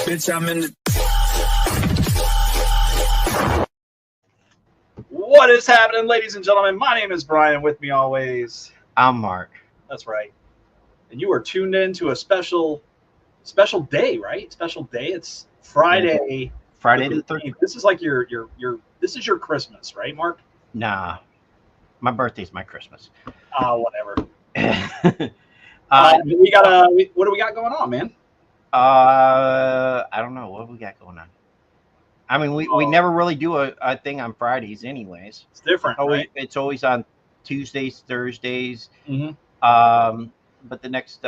Bitch, I'm in the... What is happening, ladies and gentlemen? My name is Brian. With me always, I'm Mark. That's right. And you are tuned in to a special day, right? Special day. It's Friday. Friday the 13th. This is like your this is your Christmas, right, Mark? Nah, my birthday's my Christmas. Whatever. What do we got going on, man? I don't know what we got going on. I mean, we never really do a thing on Fridays, anyways. It's different, right? It's always on Tuesdays, Thursdays. Mm-hmm. But the next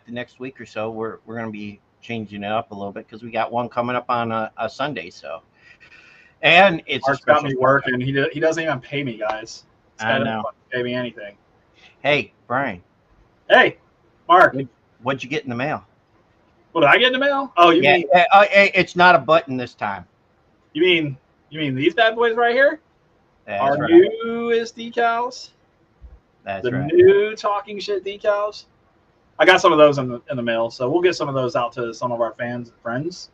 next week or so, we're going to be changing it up a little bit because we got one coming up on a Sunday. So, and it's Mark's got me working. He doesn't even pay me, guys. I know. Pay me anything. Hey, Brian. Hey, Mark. What'd you get in the mail? What did I get in the mail? Oh, you mean it's not a button this time. You mean these bad boys right here? Our newest decals. That's the right. new talking shit decals. I got some of those in the mail, so we'll get some of those out to some of our fans and friends.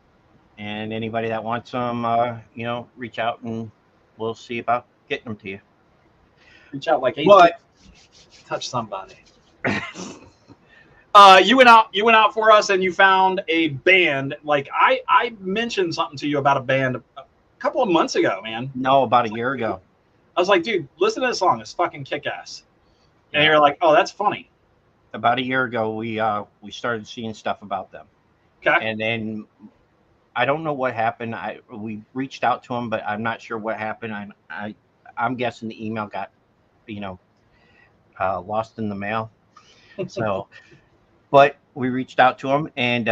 And anybody that wants them, reach out and we'll see about getting them to you. Reach out like But touch somebody. You went out for us and you found a band. Like I mentioned something to you about a band a couple of months ago, man. No, about a year ago. I was like, dude, listen to this song. It's fucking kick ass. And you're like, oh, that's funny. About a year ago, we started seeing stuff about them. Okay. And then I don't know what happened. We reached out to them, but I'm not sure what happened. I'm guessing the email got, lost in the mail. So, but we reached out to them, and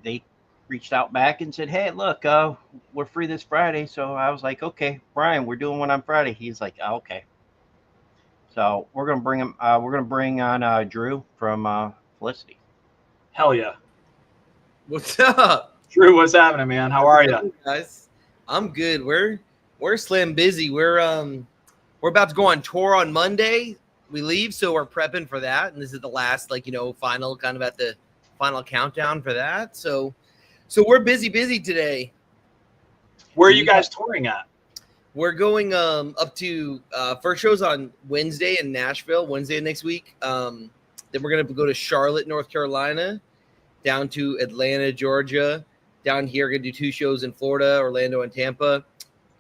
they reached out back and said, "Hey, look, we're free this Friday." So I was like, "Okay, Brian, we're doing one on Friday." He's like, "Oh, okay." So we're gonna bring him. We're gonna bring on Drew from Felicity. Hell yeah! What's up, Drew? What's happening, man? How are you, guys? I'm good. We're slim busy. We're about to go on tour on Monday. We leave, so we're prepping for that, and this is the last, final kind of at the final countdown for that. So we're busy today. Where are you guys touring at? We're going up to first show's on Wednesday in Nashville, Wednesday next week. Then we're gonna go to Charlotte, North Carolina, down to Atlanta, Georgia. Down here, gonna do 2 shows in Florida, Orlando and Tampa.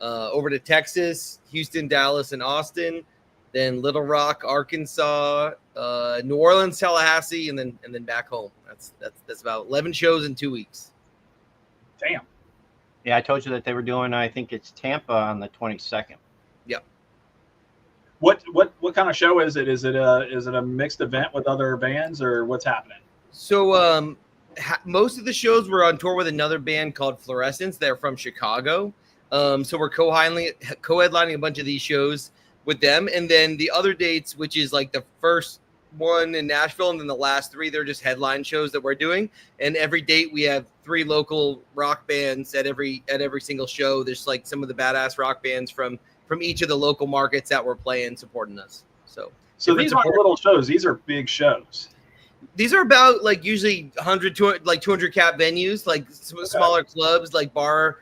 Over to Texas, Houston, Dallas, and Austin. Then Little Rock, Arkansas, New Orleans, Tallahassee, and then back home. That's about 11 shows in 2 weeks. Damn. Yeah, I told you that they were doing. I think it's Tampa on the 22nd. Yep. What kind of show is it? Is it a mixed event with other bands, or what's happening? So most of the shows were on tour with another band called Fluorescence. They're from Chicago. So we're co-headlining a bunch of these shows with them, and then the other dates, which is like the first one in Nashville, and then the last 3, they're just headline shows that we're doing. And every date we have 3 local rock bands at every single show. There's like some of the badass rock bands from each of the local markets that we're playing, supporting us. So these aren't little shows; these are big shows. These are about like usually 100 to like 200 cap venues, like smaller clubs, like bar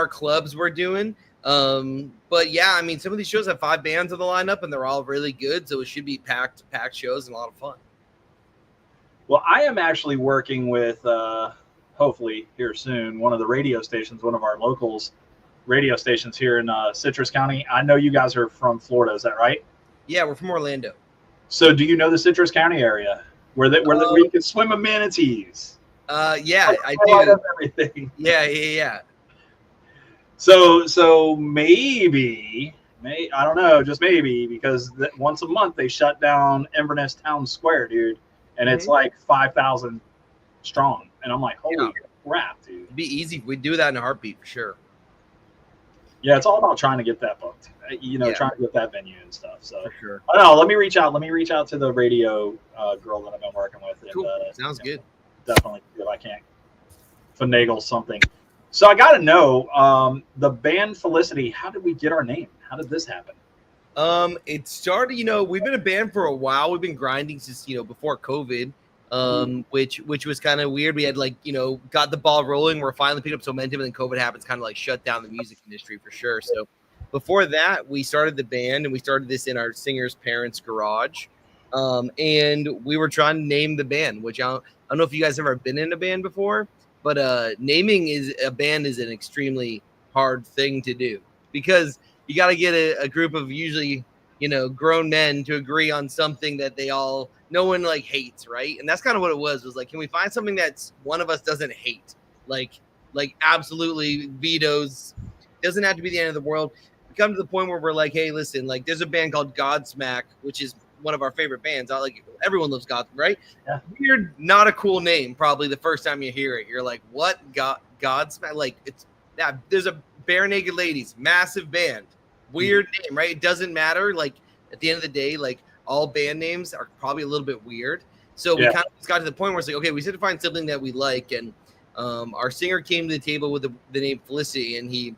clubs we're doing. But yeah, I mean, some of these shows have 5 bands on the lineup, and they're all really good, so it should be packed shows and a lot of fun. Well, I am actually working with, hopefully here soon, one of the radio stations, one of our locals radio stations here in Citrus County. I know you guys are from Florida, is that right? Yeah, we're from Orlando. So, do you know the Citrus County area where you can swim with manatees? Yeah, I do. Everything. Yeah. So maybe I don't know, just maybe, because once a month they shut down Inverness Town Square, dude, and it's like 5,000 strong, and I'm like, holy crap, dude! It'd be easy. We'd do that in a heartbeat for sure. Yeah, it's all about trying to get that booked, trying to get that venue and stuff. So for sure. I don't know. Let me reach out to the radio girl that I've been working with. And, cool. Sounds good. Definitely, if I can't finagle something. So I got to know, the band Felicity, how did we get our name? How did this happen? It started, we've been a band for a while. We've been grinding since, before COVID. which was kind of weird. We had got the ball rolling. We're finally picking up some momentum, and then COVID happens, kind of like shut down the music industry for sure. So before that, we started the band, and we started this in our singer's parents' garage. And we were trying to name the band, which I don't know if you guys have ever been in a band before, but naming a band is an extremely hard thing to do, because you got to get a group of usually, grown men to agree on something that no one like hates, right? And that's kind of what it was like, can we find something that's one of us doesn't hate, like absolutely vetoes? Doesn't have to be the end of the world. We come to the point where we're like, hey, listen, like there's a band called Godsmack, which is one of our favorite bands. Everyone loves Godsmack, right? Yeah. Weird, not a cool name. Probably the first time you hear it, you're like, what? Godsmack? Like there's a Bare Naked Ladies, massive band, weird name, right? It doesn't matter. Like at the end of the day, like all band names are probably a little bit weird. So we kind of just got to the point where it's like, okay, we should find something that we like. And our singer came to the table with the name Felicity, and he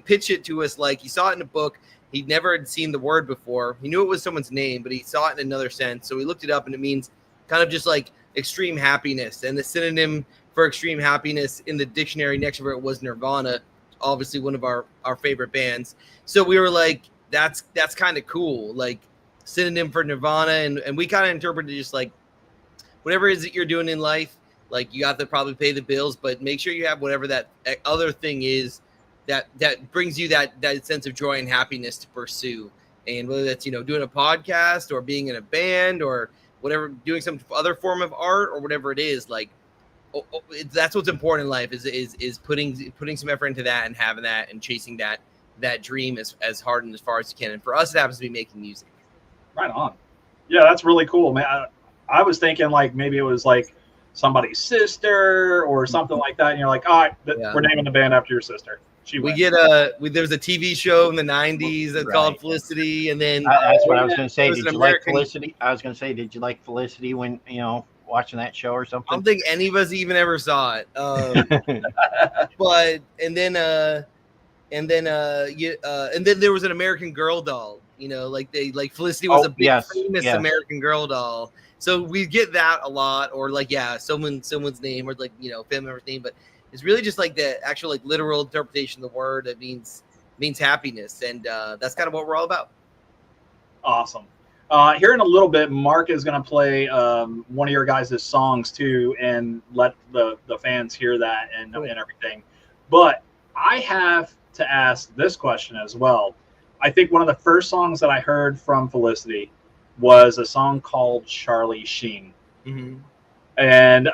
pitched it to us like he saw it in a book. He'd never had seen the word before. He knew it was someone's name, but he saw it in another sense. So we looked it up, and it means kind of just like extreme happiness. And the synonym for extreme happiness in the dictionary next to it was Nirvana, obviously one of our favorite bands. So we were like, that's kind of cool, like synonym for Nirvana. And we kind of interpreted just like whatever it is that you're doing in life, like you have to probably pay the bills, but make sure you have whatever that other thing is that brings you that sense of joy and happiness to pursue. And whether that's, doing a podcast or being in a band or whatever, doing some other form of art or whatever it is, like that's what's important in life is putting some effort into that and having that and chasing that dream as hard and as far as you can. And for us, it happens to be making music. Right on. Yeah, that's really cool, man. I was thinking like maybe it was like somebody's sister or something like that. And you're like, all right, we're naming the band after your sister. There was a TV show in the 90s that's called Felicity, and then that's what I was going to say. Did you like Felicity? I was going to say, did you like Felicity when watching that show or something? I don't think any of us even ever saw it. But and then there was an American Girl doll. Felicity was a big famous American Girl doll. So we get that a lot, or someone's name, or family member's name, but it's really just like the actual literal interpretation of the word that means happiness, and that's kind of what we're all about. Awesome. Here in a little bit, Mark is going to play one of your guys' songs too, and let the fans hear that and everything. But I have to ask this question as well. I think one of the first songs that I heard from Felicity was a song called Charlie Sheen. Mm-hmm. And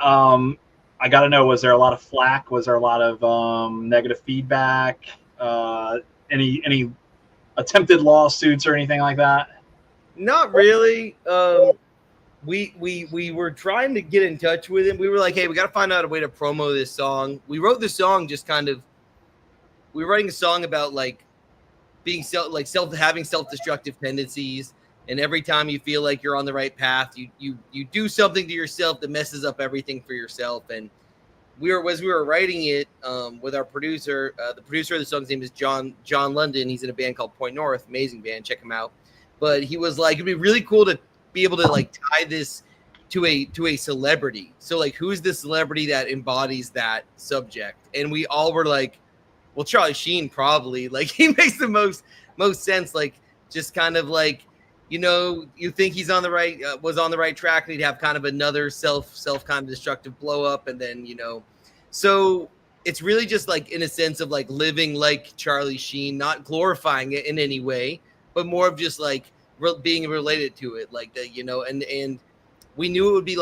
I got to know, was there a lot of flack? Was there a lot of negative feedback? Any attempted lawsuits or anything like that? Not really. We were trying to get in touch with him. We were like, hey, we got to find out a way to promo this song. We wrote the song we were writing a song about being having self-destructive tendencies. And every time you feel like you're on the right path, you do something to yourself that messes up everything for yourself. And as we were writing it with our producer, the producer of the song's name is John London. He's in a band called Point North, amazing band, check him out. But he was like, it'd be really cool to be able to tie this to a celebrity. So who's the celebrity that embodies that subject? And we all were like, well, Charlie Sheen probably. He makes the most sense. Just kind of you think he's on the right track, and he'd have kind of another self kind of destructive blow up, and then so it's really just in a sense of living like Charlie Sheen, not glorifying it in any way, but more of just being related to it, and we knew it would be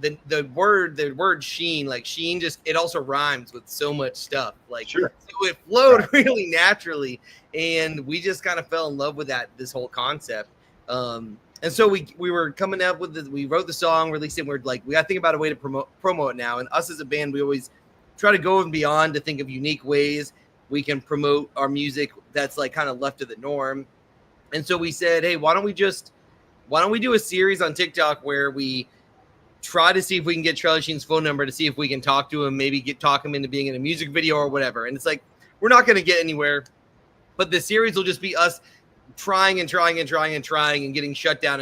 the word Sheen, Sheen, just it also rhymes with so much stuff, sure. So it flowed really naturally, and we just kind of fell in love with this whole concept. And so we were coming up with we wrote the song, released it, and we're like, we got to think about a way to promote it now. And us as a band, we always try to go and beyond to think of unique ways we can promote our music that's kind of left of the norm. And so we said, hey, why don't we do a series on TikTok where we try to see if we can get Charlie Sheen's phone number to see if we can talk to him, maybe talk him into being in a music video or whatever. And it's we're not going to get anywhere, but the series will just be us trying and getting shut down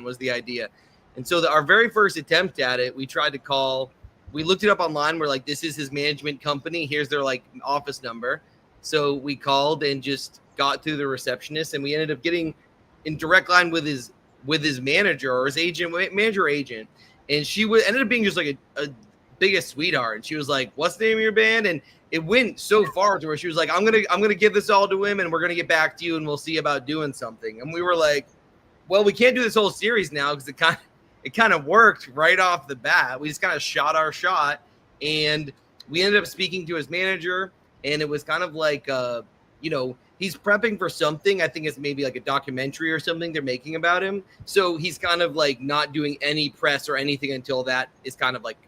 was the idea. And so our very first attempt at it, we tried to call. We looked it up online. We're like, this is his management company. Here's their like office number. So we called and just got through the receptionist, and we ended up getting in direct line with his manager or his agent. And she ended up being just like a biggest sweetheart. And she was like, "What's the name of your band?" And it went so far to where she was like, I'm gonna give this all to him, and we're gonna get back to you, and we'll see about doing something. And we were like, well, we can't do this whole series now because it kind of worked right off the bat. We just kind of shot our shot, and we ended up speaking to his manager, and it was kind of like, he's prepping for something. I think it's maybe like a documentary or something they're making about him. So he's kind of like not doing any press or anything until that is kind of like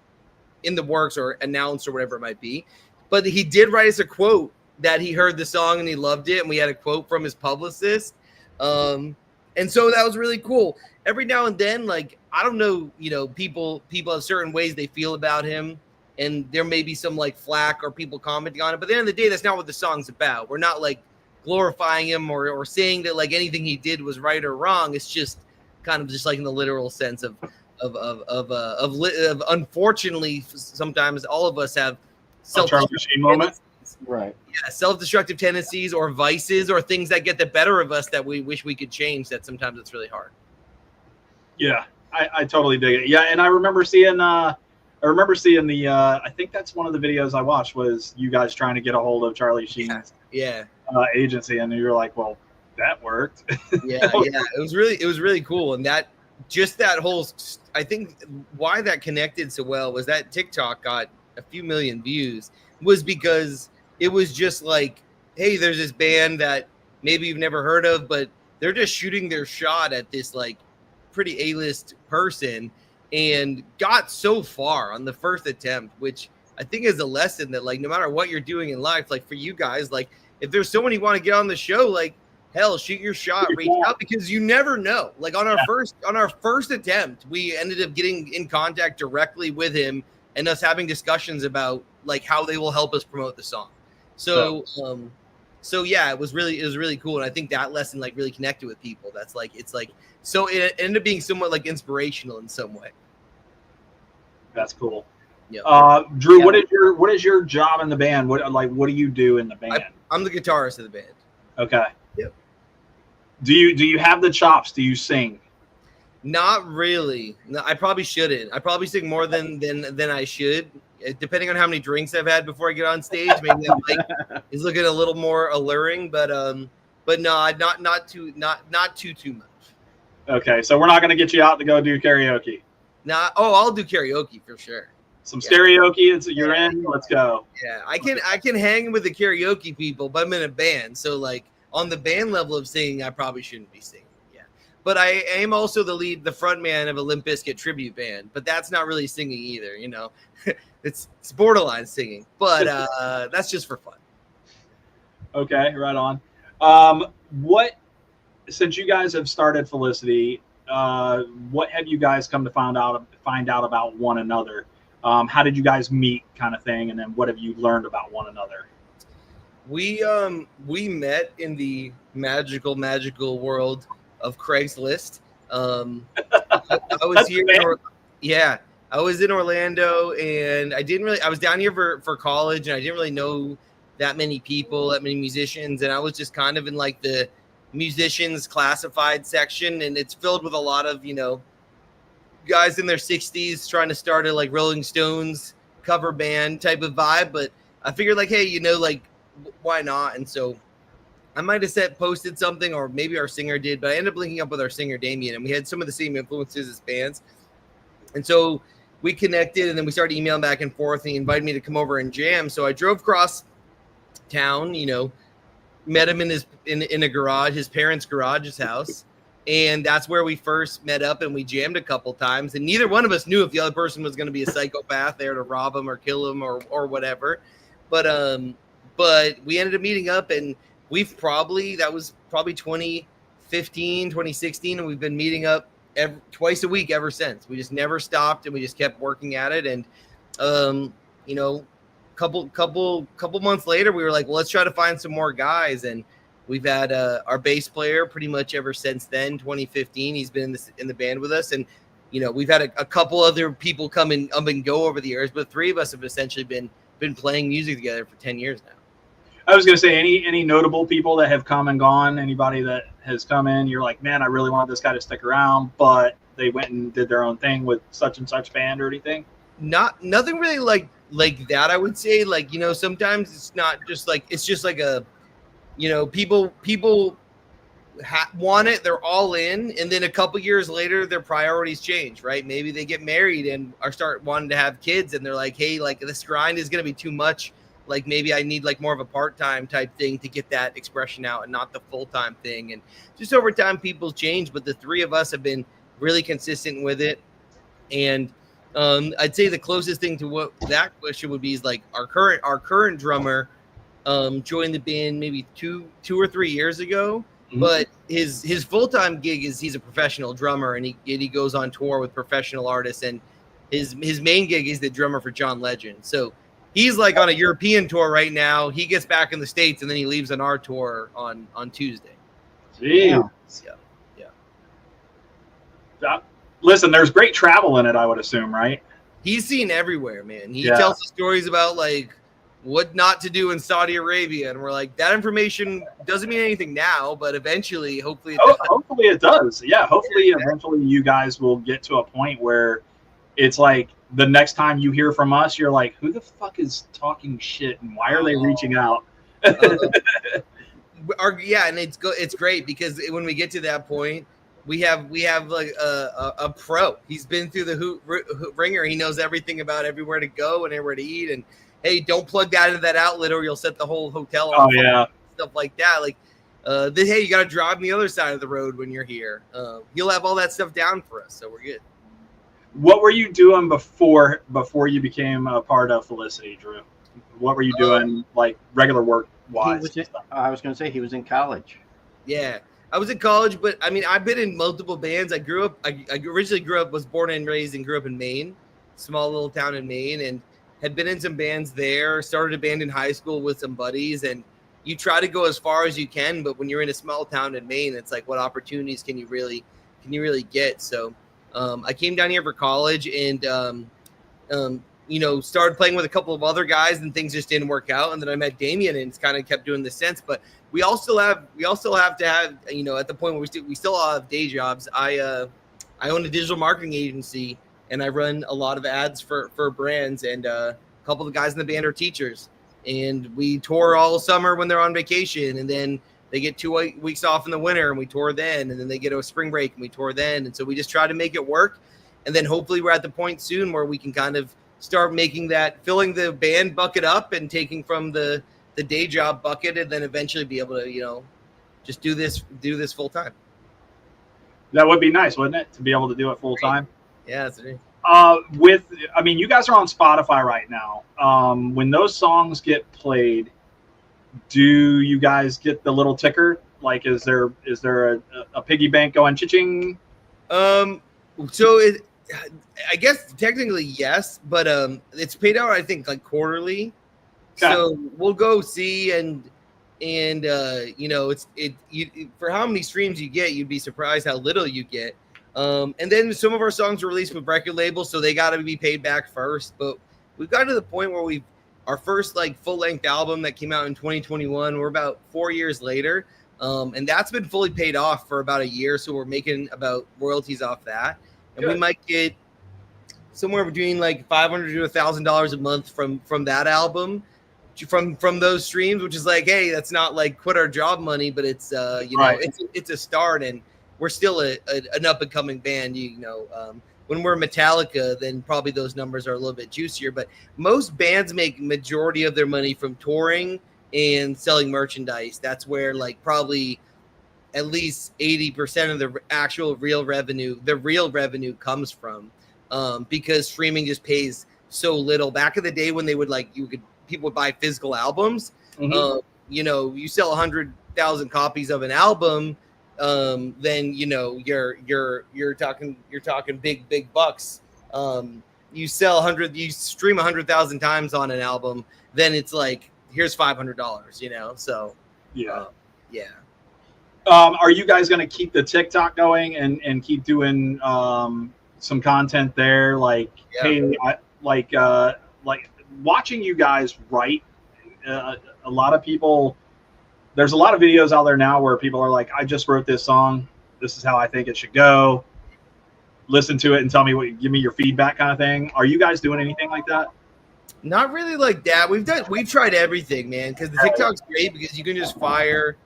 in the works or announced or whatever it might be. But he did write us a quote that he heard the song and he loved it. And we had a quote from his publicist. And so that was really cool. Every now and then, like, I don't know, people have certain ways they feel about him, and there may be some like flack or people commenting on it. But at the end of the day, that's not what the song's about. We're not like glorifying him or saying that like anything he did was right or wrong. It's just kind of just like in the literal sense of unfortunately, sometimes all of us have self-destructive tendencies or vices or things that get the better of us that we wish we could change. That sometimes it's really hard. Yeah, I totally dig it. Yeah, and I remember seeing the I think that's one of the videos I watched was you guys trying to get a hold of Charlie Sheen's agency, and you were like, well, that worked. yeah, it was really cool. And that whole, I think why that connected so well was that TikTok got a few million views was because it was just like, hey, there's this band that maybe you've never heard of, but they're just shooting their shot at this like pretty A-list person, and got so far on the first attempt, which I think is a lesson that like no matter what you're doing in life, like for you guys, like if there's someone you want to get on the show, like hell, shoot your shot, reach out, because you never know. Like on our first attempt, we ended up getting in contact directly with him and us having discussions about like how they will help us promote the song. So yeah, it was really cool. And I think that lesson like really connected with people. That's like, it's like, so it ended up being somewhat like inspirational in some way. That's cool. Yeah. Drew, what is your job in the band? What do you do in the band? I'm the guitarist of the band. Okay. Yep. Do you have the chops? Do you sing? Not really. No, I probably shouldn't. I probably sing more than I should. Depending on how many drinks I've had before I get on stage, maybe that mic is looking a little more alluring. But no, not too much. Okay, so we're not going to get you out to go do karaoke. I'll do karaoke for sure. Some karaoke, you're in. Let's go. Yeah, I can hang with the karaoke people, but I'm in a band, so like on the band level of singing, I probably shouldn't be singing. Yeah, but I am also the front man of a Limp Bizkit tribute band, but that's not really singing either. It's borderline singing, but that's just for fun. Okay, right on. Since you guys have started Felicity, what have you guys come to find out about one another? How did you guys meet, kind of thing, and then what have you learned about one another? We met in the magical world of Craigslist. I was here. I was in Orlando, and I was down here for college, and I didn't really know that many people, that many musicians, and I was just kind of in like the musicians classified section, and it's filled with a lot of guys in their 60s trying to start a like Rolling Stones cover band type of vibe. But I figured like, hey, like why not? And so I might have posted something, or maybe our singer did, but I ended up linking up with our singer Damien, and we had some of the same influences as bands. And so we connected, and then we started emailing back and forth, and he invited me to come over and jam. So I drove across town, met him in a garage, his parents' garage, his house. And that's where we first met up, and we jammed a couple times. And neither one of us knew if the other person was going to be a psychopath there to rob him or kill him or whatever. But we ended up meeting up, and that was probably 2015, 2016. And we've been meeting up twice a week ever since. We just never stopped, and we just kept working at it. And, couple months later, we were like, well, let's try to find some more guys. And we've had our bass player pretty much ever since then, 2015. He's been in the band with us. And, we've had a couple other people come and go over the years, but three of us have essentially been playing music together for 10 years now. I was going to say, any notable people that have come and gone, anybody that has come in, you're like, man, I really want this guy to stick around, but they went and did their own thing with such and such band or anything? Nothing really like that, I would say. Like, sometimes it's not just like, it's just like a, people want it, they're all in, and then a couple years later their priorities change, right? Maybe they get married and start wanting to have kids, and they're like, hey, like this grind is going to be too much. Like maybe I need like more of a part-time type thing to get that expression out and not the full-time thing. And just over time, people change, but the three of us have been really consistent with it. And I'd say the closest thing to what that question would be is like our current drummer joined the band maybe two or 3 years ago. Mm-hmm. But his full-time gig is he's a professional drummer, and he goes on tour with professional artists. And his main gig is the drummer for John Legend. So he's like on a European tour right now. He gets back in the States, and then he leaves on our tour on Tuesday. Jeez. Yeah. Listen, there's great travel in it, I would assume, right? He's seen everywhere, man. He tells us stories about like what not to do in Saudi Arabia, and we're like, that information doesn't mean anything now, but eventually, hopefully it does. Yeah, hopefully eventually you guys will get to a point where it's like the next time you hear from us, you're like, who the fuck is talking shit and why are they reaching out? And it's great because when we get to that point, we have like a pro. He's been through the hoot ringer. He knows everything about everywhere to go and everywhere to eat. And hey, don't plug that into that outlet or you'll set the whole hotel off. Oh yeah, stuff like that. Like, hey, you got to drive on the other side of the road when you're here. He'll have all that stuff down for us, so we're good. What were you doing before you became a part of Felicity, Drew? What were you doing, like regular work wise? I was going to say he was in college. Yeah, I was in college, but I mean, I've been in multiple bands. I originally was born and raised and grew up in Maine, small little town in Maine, and had been in some bands there. Started a band in high school with some buddies, and you try to go as far as you can, but when you're in a small town in Maine, it's like, what opportunities can you really get? So. I came down here for college and, started playing with a couple of other guys and things just didn't work out. And then I met Damien and it's kind of kept doing this since, but we all still have to have, at the point where we still all have day jobs. I own a digital marketing agency and I run a lot of ads for brands, and a couple of the guys in the band are teachers, and we tour all summer when they're on vacation, and then they get 2 weeks off in the winter and we tour then, and then they get a spring break and we tour then. And so we just try to make it work. And then hopefully we're at the point soon where we can kind of start filling the band bucket up and taking from the day job bucket, and then eventually be able to, just do this full time. That would be nice, wouldn't it? To be able to do it full time. Yeah. That's it. You guys are on Spotify right now. When those songs get played, do you guys get the little ticker? Like, is there a piggy bank going cha-ching? I guess technically yes, but it's paid out, I think, like quarterly. Okay. So we'll go see and for how many streams you get, you'd be surprised how little you get. And then some of our songs are released with record labels, so they got to be paid back first. But we've got to the point where our first like full-length album that came out in 2021, we're about 4 years later. And that's been fully paid off for about a year. So we're making about royalties off that. And we might get somewhere between like $500 to $1,000 a month from that album, from those streams, which is like, hey, that's not like quit our job money, but it's, it's a start, and we're still an up and coming band, when we're Metallica, then probably those numbers are a little bit juicier, but most bands make majority of their money from touring and selling merchandise. That's where like probably at least 80% of the actual real revenue comes from, because streaming just pays so little. Back in the day when they would people would buy physical albums, mm-hmm. You sell 100,000 copies of an album, then you're talking big bucks. You stream 100,000 times on an album, then it's like, here's $500, so yeah. Are you guys going to keep the TikTok going and keep doing some content there. Like, hey, like watching you guys write. A lot of people. There's a lot of videos out there now where people are like, I just wrote this song. This is how I think it should go. Listen to it and tell me give me your feedback kind of thing. Are you guys doing anything like that? Not really like that. We've tried everything, man, because the TikTok's great because you can just fire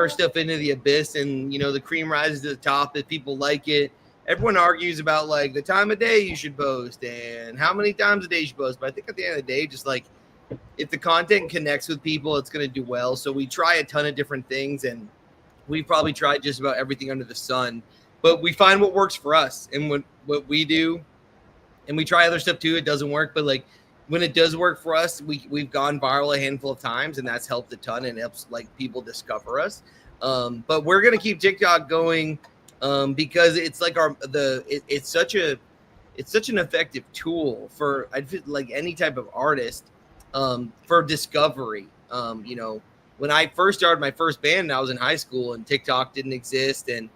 stuff into the abyss and, the cream rises to the top if people like it. Everyone argues about like the time of day you should post and how many times a day you should post. But I think at the end of the day, just like if the content connects with people, it's going to do well. So we try a ton of different things, and we've probably tried just about everything under the sun. But we find what works for us and what we do, and we try other stuff too. It doesn't work, but like when it does work for us, we've gone viral a handful of times, and that's helped a ton and helps like people discover us. But we're gonna keep TikTok going because it's like it's such an effective tool for like any type of artist. For discovery. When I first started my first band, I was in high school and TikTok didn't exist and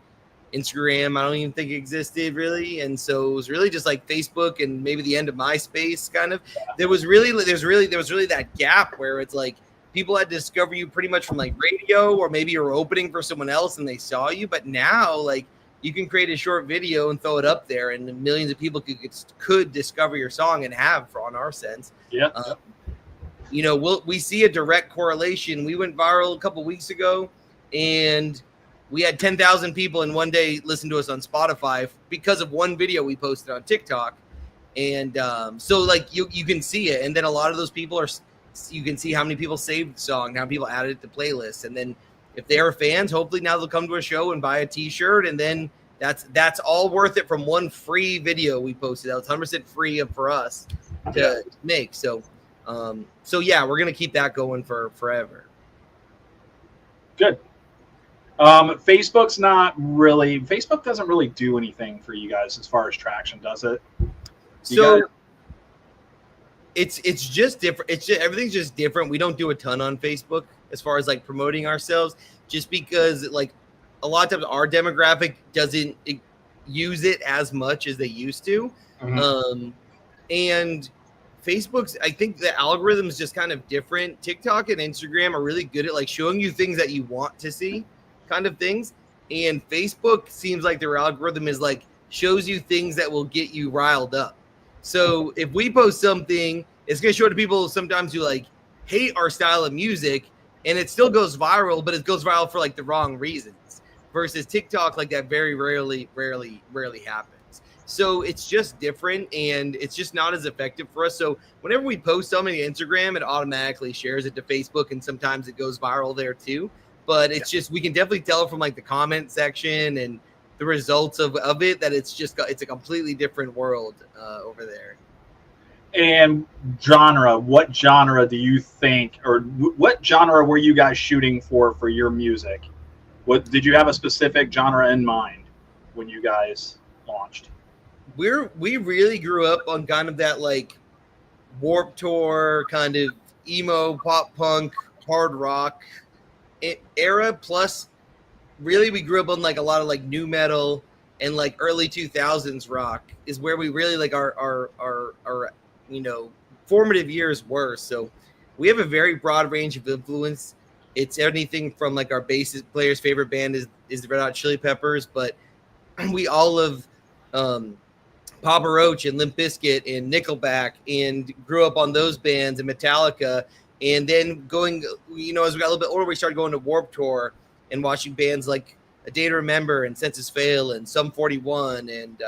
Instagram, I don't even think existed really. And so it was really just like Facebook and maybe the end of MySpace kind of. There was really that gap where it's like people had to discover you pretty much from like radio, or maybe you're opening for someone else and they saw you. But now like you can create a short video and throw it up there and millions of people could discover your song and have on our sense. Yeah. We see a direct correlation. We went viral a couple weeks ago, and we had 10,000 people in one day listen to us on Spotify because of one video we posted on TikTok. And so like you can see it. And then a lot of those people you can see how many people saved the song, how many people added it to playlists. And then if they are fans, hopefully now they'll come to a show and buy a t-shirt. And then that's all worth it from one free video we posted. That was 100% free for us to make. So yeah, we're going to keep that going for forever. Good. Facebook doesn't really do anything for you guys as far as traction, does it? It's just different. Everything's just different. We don't do a ton on Facebook as far as like promoting ourselves, just because like a lot of times our demographic doesn't use it as much as they used to. Mm-hmm. And Facebook's, I think the algorithm is just kind of different. TikTok and Instagram are really good at like showing you things that you want to see, kind of things. And Facebook seems like their algorithm is like shows you things that will get you riled up. So if we post something, it's going to show to people sometimes who like hate our style of music, and it still goes viral, but it goes viral for like the wrong reasons. Versus TikTok, like that very rarely happens. So it's just different, and it's just not as effective for us. So whenever we post something on Instagram, it automatically shares it to Facebook, and sometimes it goes viral there too. But it's just, we can definitely tell from like the comment section and the results of it that it's a completely different world over there. And genre, what genre do you think, or what genre were you guys shooting for your music? What did you have a specific genre in mind when you guys launched? We really grew up on kind of that like Warped Tour kind of emo pop punk hard rock era, plus really we grew up on like a lot of like new metal and like early 2000s rock is where we really like our formative years were. So we have a very broad range of influence. It's anything from like our bass player's favorite band is the Red Hot Chili Peppers, but we all have Papa Roach and Limp Bizkit and Nickelback, and grew up on those bands and Metallica. And then going, as we got a little bit older, we started going to Warped Tour and watching bands like A Day to Remember and Census Fail and Sum 41 and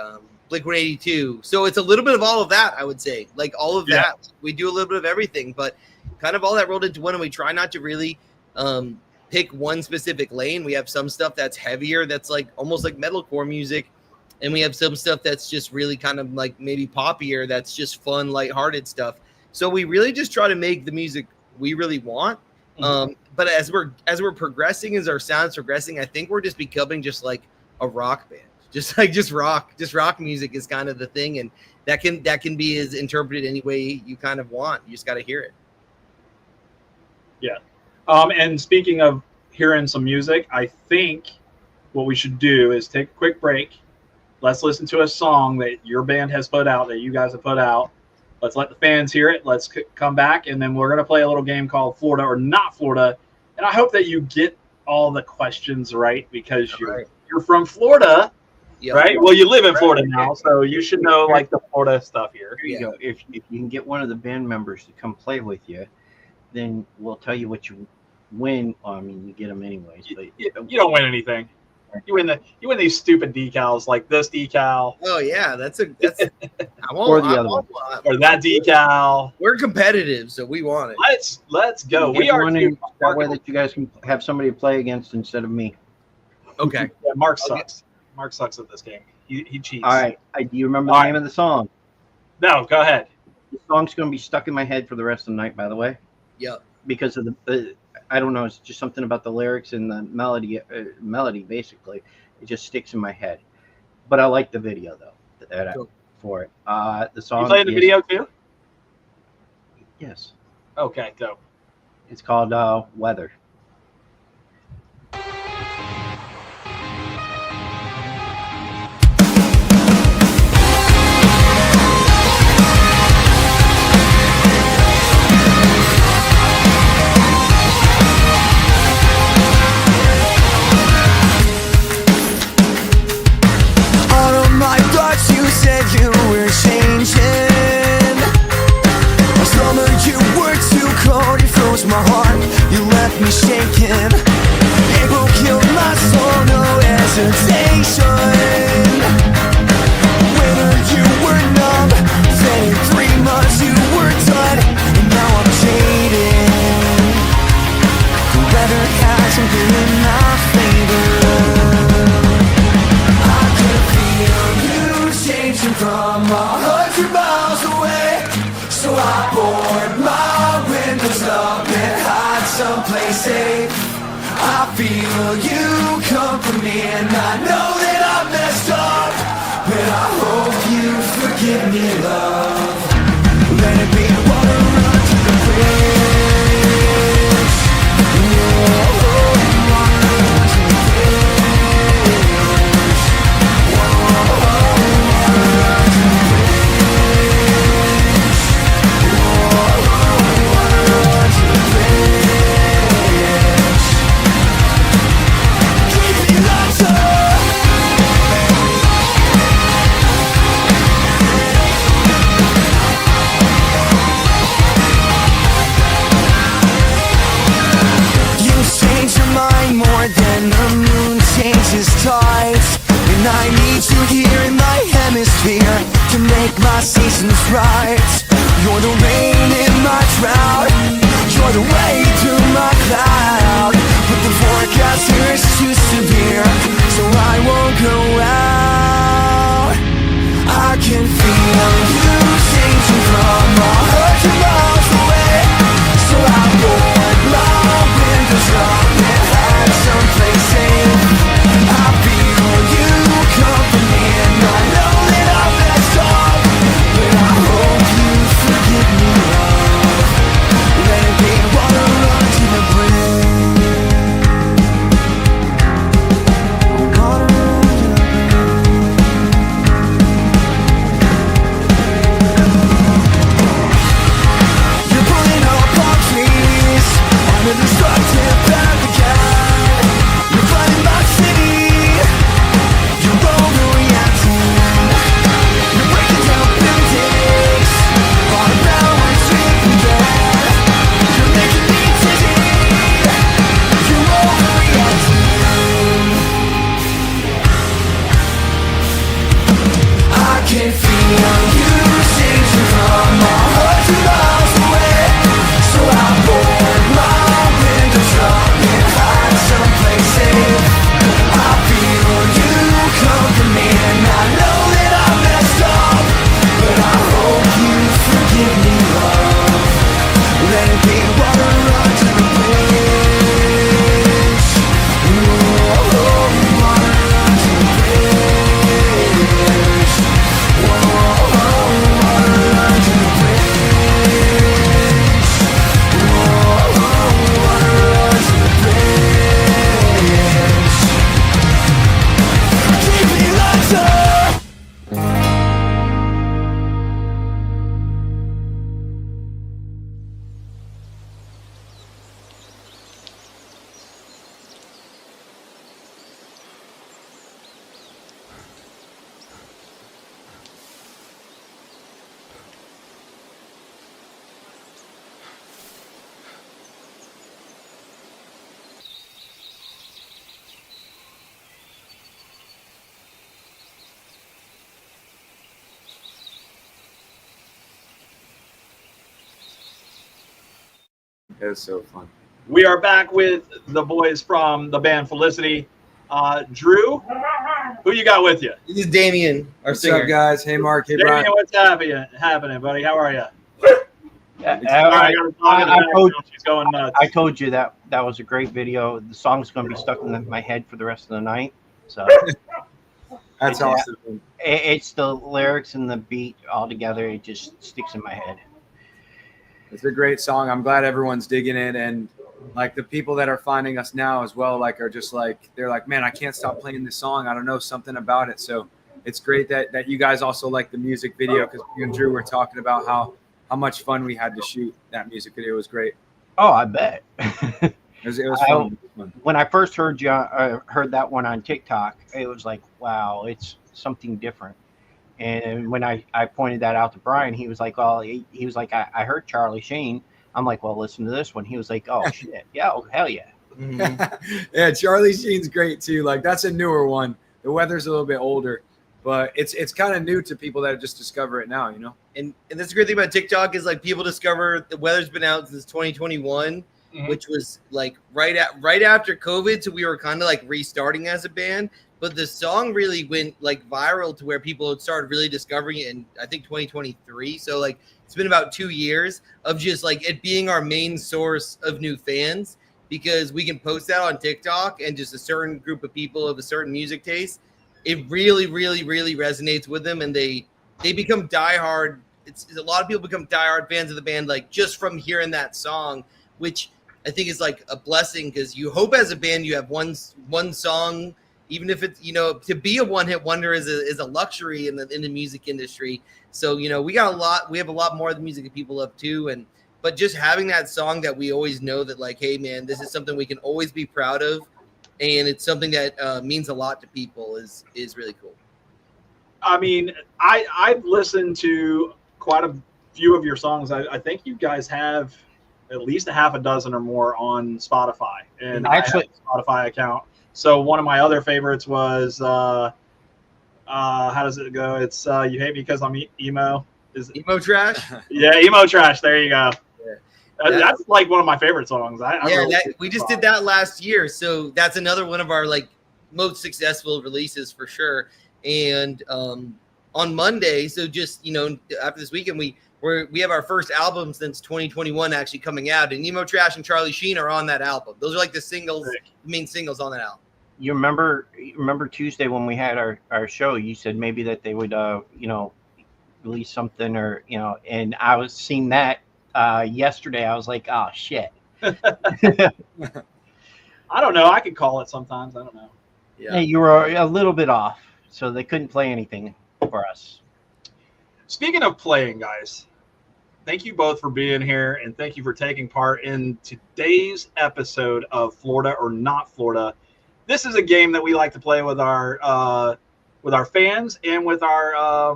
Blink-182. So it's a little bit of all of that, I would say. Like all of that. We do a little bit of everything, but kind of all that rolled into one, and we try not to really pick one specific lane. We have some stuff that's heavier, that's like almost like metalcore music. And we have some stuff that's just really kind of like maybe poppier, that's just fun, lighthearted stuff. So we really just try to make the music we really want. Mm-hmm. But as we're progressing, as our sound's progressing, I think we're just becoming just like a rock band. Just rock music is kind of the thing, and that can be as interpreted any way you kind of want. You just got to hear it. Yeah. And speaking of hearing some music, I think what we should do is take a quick break. let's listen to a song that your band has put out, that you guys have put out. Let's let the fans hear it. Let's come back, and then we're going to play a little game called Florida or Not Florida. And I hope that you get all the questions right, because you're from Florida, right? Well, you live in Florida now, so you should know like the Florida stuff here. Here you go. If you can get one of the band members to come play with you, then we'll tell you what you win. Well, I mean, you get them anyways. But you don't win anything. You win these stupid decals, like this decal. Oh yeah, that's or the other one. Or that decal. We're competitive, so we want it. Let's go. We are that way that you guys can have somebody to play against instead of me. Okay. Yeah, Mark sucks. Mark sucks at this game. He cheats. All right. Do you remember the name of the song? No, go ahead. The song's going to be stuck in my head for the rest of the night, by the way. Yep. Because of the I don't know, it's just something about the lyrics and the melody, basically. It just sticks in my head. But I like the video, though, Cool. for it. The song You played the video, too? Yes. Okay, go. It's called Weather. You were changing. Last summer you were too cold, you froze my heart, you left me shaking. April killed my soul, no hesitation. Winter you were numb, then in 3 months you were done, and now I'm jaded. The weather hasn't been in my favor. From 100 miles away, so I board my windows up and hide someplace safe. I feel you come for me, and I know that I messed up, but I hope you forgive me, love. Let it be water run to the bridge. Whoa, water run to the bridge. Whoa. I need you here in my hemisphere to make my seasons right. You're the rain in my drought, you're the way through my cloud. But the forecast here is too severe, so I won't go out. I can feel you changing from 100 miles away, so I board my windows up and hide someplace safe. I feel you company, and I know that I messed up, but I hope you forgive me, love. Let it be water run to the bridge. Water run to the bridge. It was so fun. We are back with the boys from the band Felicity. Drew, who you got with you? This is Damien, our What's singer. up, guys? Hey, Mark. Hey, Damien, Brian. what's happening, buddy? How are you? Yeah, I got a dog in the background. She's going nuts. I told you that was a great video. The song's going to be stuck in my head for the rest of the night. So That's Yeah. awesome. it's the lyrics and the beat all together. It just sticks in my head. It's a great song. I'm glad everyone's digging it, and like the people that are finding us now as well, like are just like they're like, man, I can't stop playing this song. I don't know, something about it. So it's great that you guys also like the music video, because me and Drew were talking about how much fun we had to shoot that music video. It was great. Oh, I bet. It was fun. When I first heard heard that one on TikTok, it was like, wow, it's something different. And when I pointed that out to Brian, he was like, "Oh, he was like, I heard Charlie Sheen." I'm like, "Well, listen to this one." He was like, "Oh shit, yeah, oh, hell yeah." Yeah, Charlie Sheen's great too. Like that's a newer one. The Weather's a little bit older, but it's kind of new to people that just discover it now, you know. And that's the great thing about TikTok is like people discover the Weather's been out since 2021, which was like right after COVID, so we were kind of like restarting as a band. But the song really went like viral to where people had started really discovering it in I think 2023. So like it's been about 2 years of just like it being our main source of new fans, because we can post that on TikTok and just a certain group of people of a certain music taste, it really, really, really resonates with them, and they become diehard. It's a lot of people become diehard fans of the band like just from hearing that song, which I think is like a blessing, because you hope as a band you have one song. Even if it's, to be a one-hit wonder is a luxury in the music industry. So, we have a lot more of the music that people love too. But just having that song that we always know that like, hey man, this is something we can always be proud of. And it's something that means a lot to people is really cool. I mean, I've listened to quite a few of your songs. I think you guys have at least a half a dozen or more on Spotify. And Actually, I have a Spotify account. So one of my other favorites was how does it go? It's You Hate Me Because I'm Emo. Is it? Emo Trash? Yeah, Emo Trash. There you go. Yeah. That's like one of my favorite songs. We just did that last year, so that's another one of our like most successful releases for sure. And on Monday, so just after this weekend, we have our first album since 2021 actually coming out, and Emo Trash and Charlie Sheen are on that album. Those are like the main singles on that album. You remember Tuesday when we had our show, you said maybe that they would release something, or and I was seeing that yesterday. I was like, oh shit. I don't know. I could call it sometimes. I don't know. Yeah, you were a little bit off, so they couldn't play anything for us. Speaking of playing, guys, thank you both for being here, and thank you for taking part in today's episode of Florida or Not Florida. This is a game that we like to play with our fans and with our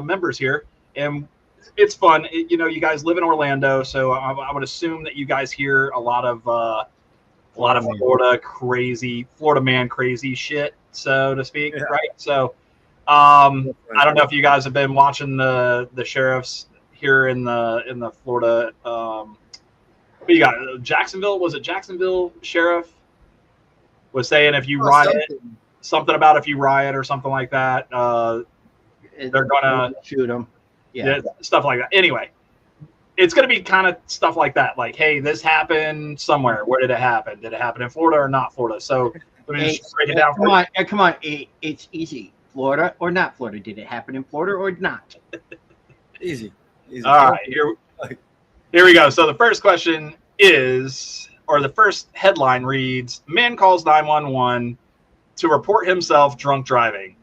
members here, and it's fun. You guys live in Orlando, so I would assume that you guys hear a lot of Florida man crazy shit, so to speak, right? So I don't know if you guys have been watching the sheriffs here in the Florida. What you got? Jacksonville? Was it Jacksonville sheriff was saying if you riot, something about if you riot or something like that, they're gonna shoot them. Yeah, stuff like that. Anyway, it's gonna be kind of stuff like that. Like, hey, this happened somewhere. Where did it happen? Did it happen in Florida or not Florida? So let me just break it down. Come on. It's easy. Florida or not Florida? Did it happen in Florida or not? Easy. All right, here we go. So the first question is, or the first headline reads, man calls 911 to report himself drunk driving.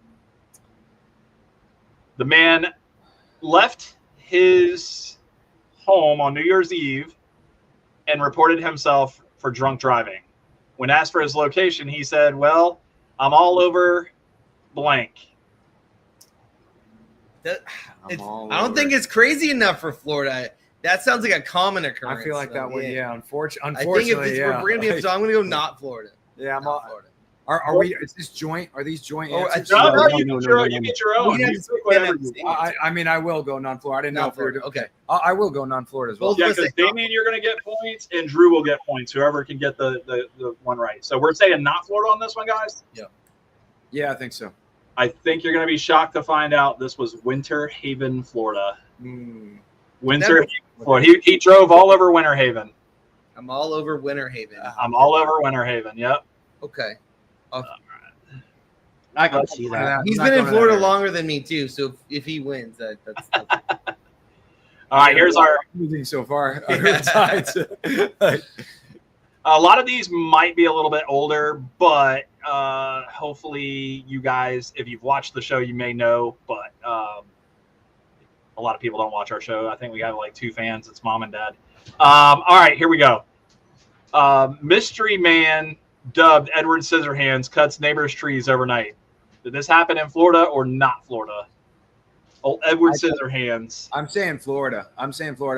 The man left his home on New Year's Eve and reported himself for drunk driving. When asked for his location, he said, well, I'm all over blank. I don't think it's crazy enough for Florida. That sounds like a common occurrence. I feel like that one, yeah. Unfortunately, I think if we're going to be, so I'm going to go not Florida. Yeah, Florida. Are we? Is this joint? Are these joint Oh, answers? No, No, you no, get no, your no, own. no, You no. get your own. We have You to pick whatever you same want. I mean, I will go non-Florida. I didn't know if we were Non-Florida. Okay. I will go non-Florida as well. Both Yeah, of us because say Damien, you're going to get points, and Drew will get points. Whoever can get the one right. So we're saying not Florida on this one, guys. Yeah, I think so. I think you're going to be shocked to find out this was Winter Haven, Florida. Winter Haven, Florida. He drove all over Winter Haven. I'm all over Winter Haven. I'm all over Winter Haven. Yep. Okay. I can see that. He's been in Florida longer than me too, so if he wins, that's All right, here's our. Losing so far. Other sides. A lot of these might be a little bit older, but hopefully you guys, if you've watched the show, you may know. But a lot of people don't watch our show. I think we have like 2 fans. It's mom and dad. All right, here we go. Mystery man dubbed Edward Scissorhands cuts neighbors' trees overnight. Did this happen in Florida or not Florida? Old Edward Scissorhands. I'm saying Florida.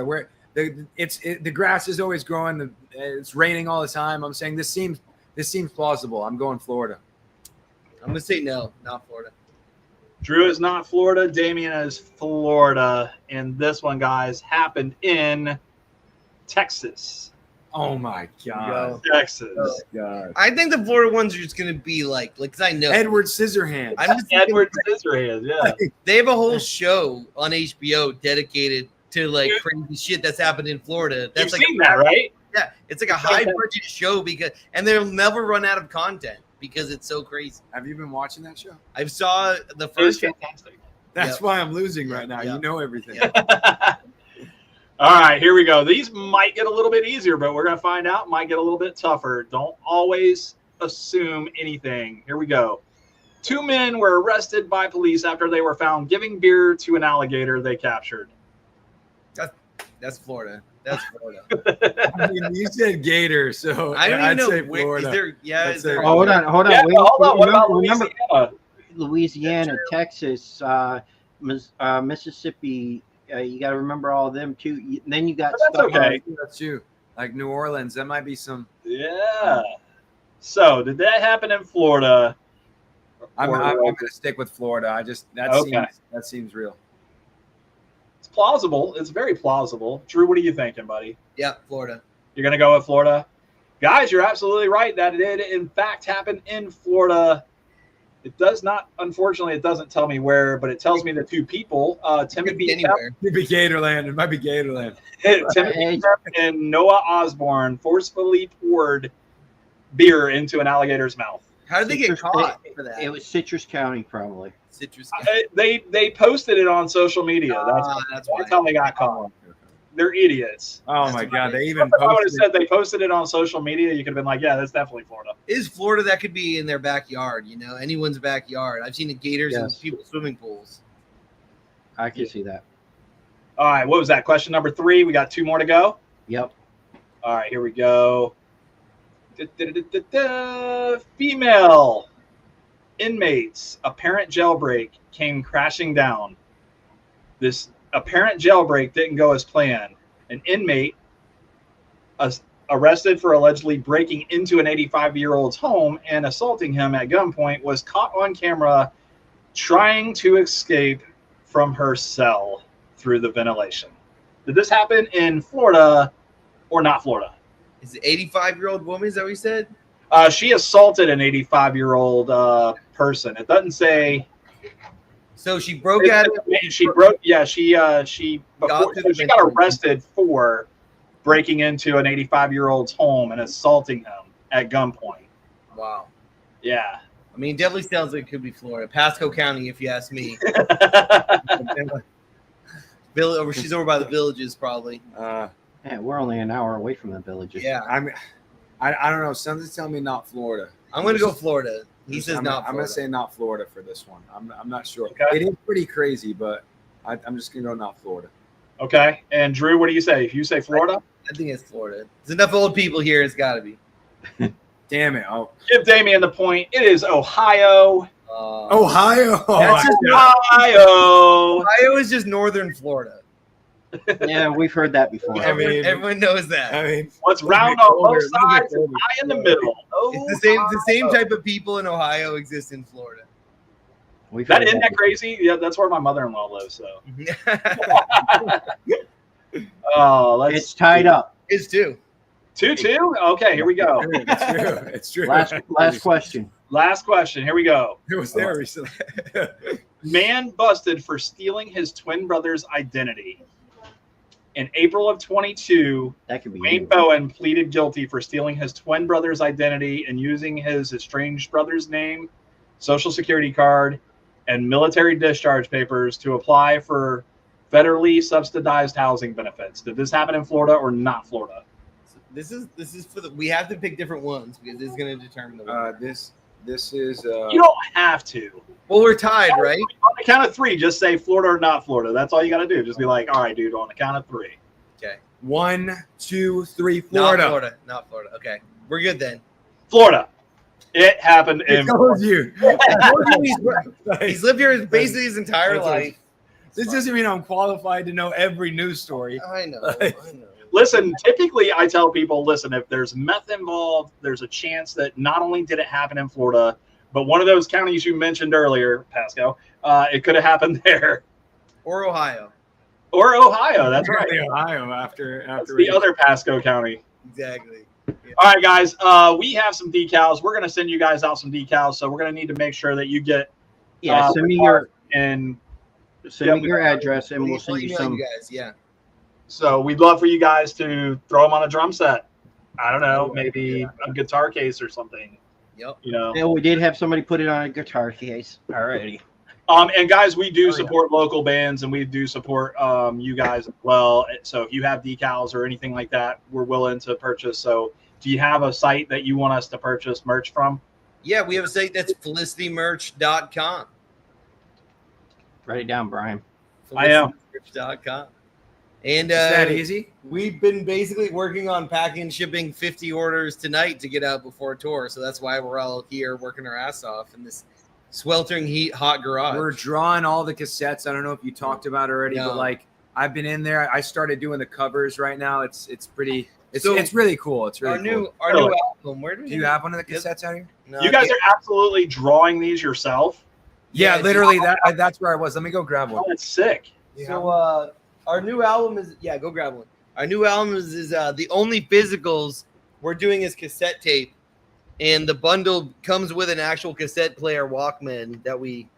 Where the grass is always growing. It's raining all the time. I'm saying this seems plausible. I'm going Florida. I'm gonna say no, not Florida. Drew is not Florida. Damien is Florida. And this one, guys, happened in Texas. Oh my god. Texas. Oh god. I think the Florida ones are just gonna be like because I know Edward Scissorhands. I'm just Edward Scissorhands, yeah. they have a whole show on HBO dedicated to like crazy shit that's happened in Florida. That's You've like seen that, right? Yeah, it's like a high budget show and they'll never run out of content because it's so crazy. Have you been watching that show? I saw the It was first fantastic. That's why I'm losing right now. Yep. You know everything. All right, here we go. These might get a little bit easier, but we're going to find out. Might get a little bit tougher. Don't always assume anything. Here we go. 2 men were arrested by police after they were found giving beer to an alligator they captured. That's Florida. That's Florida. I mean, you said Gator, so I don't I'd even say know where Florida. is there. Yeah, That's is there? there. Oh, hold on. Yeah, Wait, hold on. What about remember Louisiana? Louisiana, Texas, Mississippi. You got to remember all of them too. Then you got But that's stuff. okay. That's you. Like New Orleans, that might be some. Yeah. So, did that happen in Florida? I'm going to stick with Florida. Okay. That seems real. It's plausible. It's very plausible. Drew, what are you thinking, buddy? Yeah, Florida. You're going to go with Florida? Guys, you're absolutely right. That it did, in fact, happen in Florida. It does not, unfortunately, it doesn't tell me where, but it tells me the 2 people, Timothy Anywhere. It might be Gatorland. It might be Gatorland. Timothy and Noah Osborne forcefully poured beer into an alligator's mouth. How did they get caught for that? It was Citrus County, probably. Citrus. They posted it on social media. That's why. That's how they got caught. They're idiots. Oh my god, they even If I would have posted. said they posted it on social media, you could have been like, yeah, that's definitely Florida. Is Florida that could be in their backyard? You know, anyone's backyard. I've seen the gators in Yes. people's swimming pools. I can see that. All right, what was that? Question number 3. We got 2 more to go. Yep. All right, here we go. Female inmates, apparent jailbreak came crashing down. This apparent jailbreak didn't go as planned. An inmate arrested for allegedly breaking into an 85-year-old's home and assaulting him at gunpoint was caught on camera trying to escape from her cell through the ventilation. Did this happen in Florida or not Florida? Is it 85-year-old woman? Is that what you said? She assaulted an 85-year-old person. It doesn't say. So she broke out. She broke. Yeah, she got arrested for breaking into an 85-year-old's home and assaulting him at gunpoint. Wow. Yeah. I mean, it definitely sounds like it could be Florida. Pasco County, if you ask me. She's over by the villages, probably. Yeah, we're only an hour away from the villages. Yeah. I don't know. Something's telling me not Florida. I'm going to go Florida. He says not Florida. I'm going to say not Florida for this one. I'm not sure. Okay. It is pretty crazy, but I'm just going to go not Florida. Okay. And Drew, what do you say? If you say Florida? I think it's Florida. There's enough old people here. It's got to be. Damn it. Oh. Give Damien the point. It is Ohio. Ohio. That's just Ohio. Ohio is just northern Florida. Yeah, we've heard that before. Everyone knows that. I mean, What's little round bit on older, both little bit sides and older. high in the middle? It's the same type of people in Ohio exist in Florida. We've That heard isn't that before. crazy? Yeah, that's where my mother-in-law lives. So, oh, let's. It's tied up. It's two. 2-2. Okay, here we go. It's true. It's true. Last question. Last question. Here we go. It was there recently. Man busted for stealing his twin brother's identity. In April of 22, That could be Wayne you. Bowen pleaded guilty for stealing his twin brother's identity and using his estranged brother's name, social security card, and military discharge papers to apply for federally subsidized housing benefits. Did this happen in Florida or not Florida? This is for the. We have to pick different ones because this is going to determine the winner. This is. You don't have to. Well, we're tied, right? On the count of three, just say Florida or not Florida. That's all you got to do. Just be like, all right, dude, on the count of three. Okay. 1, 2, 3, Florida. Not Florida. Okay, we're good then. Florida. It happened in I told you. He's lived here basically his entire life. This doesn't mean I'm qualified to know every news story. I know. I know. Listen, typically I tell people, listen, if there's meth involved, there's a chance that not only did it happen in Florida, but one of those counties you mentioned earlier, Pascal, it could have happened there. Or Ohio. Or Ohio, that's right. Ohio after That's the other Pasco County. Exactly. Yeah. All right, guys, we have some decals. We're going to send you guys out some decals, so we're going to need to make sure that you get Yeah, send me your address. address and we'll send you email some. you guys. Yeah. So we'd love for you guys to throw them on a drum set. I don't know, maybe a guitar case or something. Yep. You know. Yeah, we did have somebody put it on a guitar case already. And guys, we do support local bands, and we do support you guys as well. So if you have decals or anything like that, we're willing to purchase. So do you have a site that you want us to purchase merch from? Yeah, we have a site that's felicitymerch.com. Write it down, Brian. I am. Felicitymerch.com. And Is that easy? We've been basically working on packing and shipping 50 orders tonight to get out before tour. So that's why we're all here working our ass off in this sweltering heat, hot garage. We're drawing all the cassettes. I don't know if you talked about it already, No. but like I've been in there. I started doing the covers right now. It's pretty. It's So, it's really cool. It's really cool. our new album. Where do we Do you have one of the cassettes out here? No, You guys are absolutely drawing these yourself. Yeah, Yeah, literally. That's where I was. Let me go grab Oh, one. that's sick. So our new album is go grab one. Our new album is the only physicals we're doing is cassette tape, and the bundle comes with an actual cassette player Walkman that we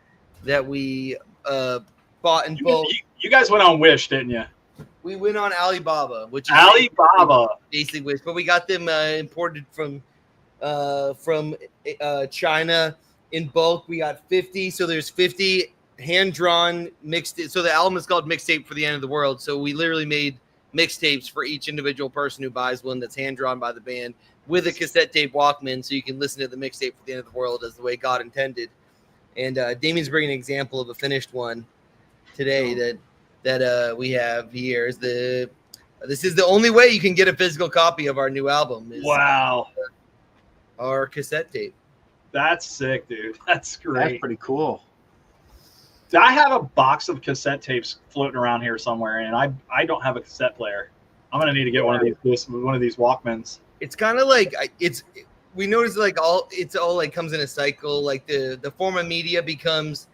bought in bulk. You guys went on Wish, didn't you? We went on Alibaba, which is Alibaba. basically Wish, but we got them imported from China in bulk. We got 50, so there's 50 hand-drawn mixed. So the album is called Mixtape for the End of the World. So we literally made mixtapes for each individual person who buys one that's hand-drawn by the band with a cassette tape Walkman, so you can listen to the mixtape for the end of the world as the way God intended. And Damien's bringing an example of a finished one today that we have here. This is the only way you can get a physical copy of our new album. Is Wow. our cassette tape. That's sick, dude. That's great. That's pretty cool. I have a box of cassette tapes floating around here somewhere, and I don't have a cassette player. I'm gonna need to get one of these Walkmans. It's kind of like we notice like it's all like comes in a cycle. Like the form of media becomes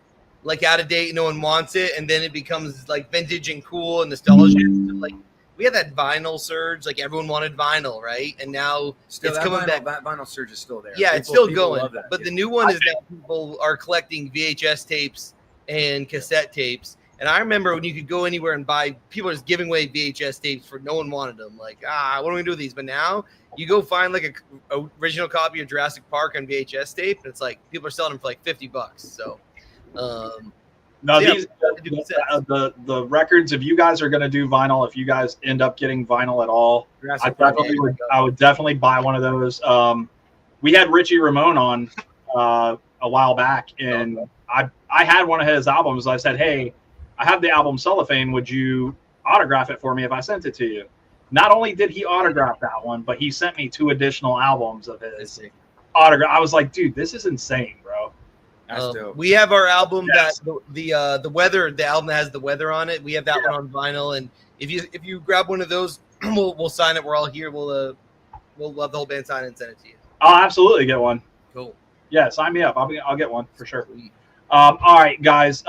like out of date, no one wants it, and then it becomes like vintage and cool and nostalgic. Like we had that vinyl surge, like everyone wanted vinyl, right? And now Still, it's that coming vinyl, back. That vinyl surge is still there. Yeah, it's People- still people going. love that, But yeah. the new one is that people are collecting VHS tapes and cassette tapes. And I remember when you could go anywhere and buy, people were just giving away VHS tapes for no one wanted them. Like, what are we gonna do with these? But now you go find like a original copy of Jurassic Park on VHS tape, and it's like people are selling them for like $50. So, No, yeah, these the records. If you guys are gonna do vinyl, if you guys end up getting vinyl at all, Jurassic Park. I would definitely buy one of those. We had Richie Ramone on a while back, and I had one of his albums. I said, hey, I have the album Cellophane. Would you autograph it for me if I sent it to you? Not only did he autograph that one, but he sent me 2 additional albums of his autograph. I was like, dude, this is insane, bro. That's dope. We have our album Yes. that the weather, the album that has the weather on it. We have that one on vinyl, and if you grab one of those, we'll sign it. We're all here. We'll have the whole band sign it and send it to you. I'll absolutely get one. Cool. Yeah, sign me up. I'll get one for sure. All right, guys.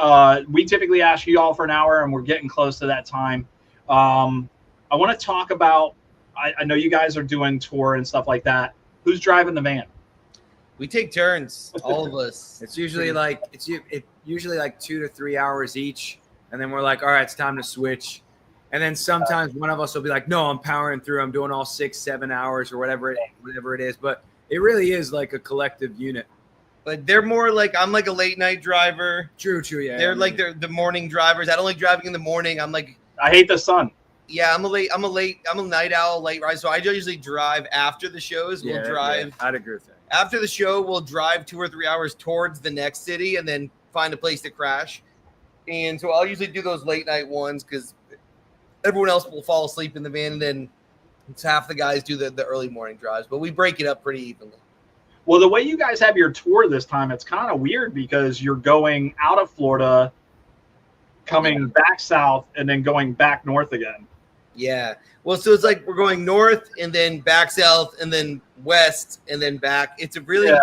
We typically ask you all for an hour, and we're getting close to that time. I want to talk about. I know you guys are doing tour and stuff like that. Who's driving the van? We take turns, all of us. It's usually like usually like 2 to 3 hours each, and then we're like, all right, it's time to switch. And then sometimes one of us will be like, no, I'm powering through. I'm doing all 6-7 hours or whatever it is. But it really is like a collective unit. But they're more like I'm like a late night driver. True, yeah. They're the morning drivers. I don't like driving in the morning. I'm like, I hate the sun. yeah, I'm a night owl, late ride. So I usually drive after the shows. We'll drive. Yeah, I'd agree with that. After the show, we'll drive 2 or 3 hours towards the next city and then find a place to crash. And so I'll usually do those late night ones because everyone else will fall asleep in the van, and then it's half the guys do the early morning drives. But we break it up pretty evenly. Well, the way you guys have your tour this time, it's kind of weird because you're going out of Florida, coming back south, and then going back north again. Yeah. Well, so it's like we're going north and then back south and then west and then back. It's a really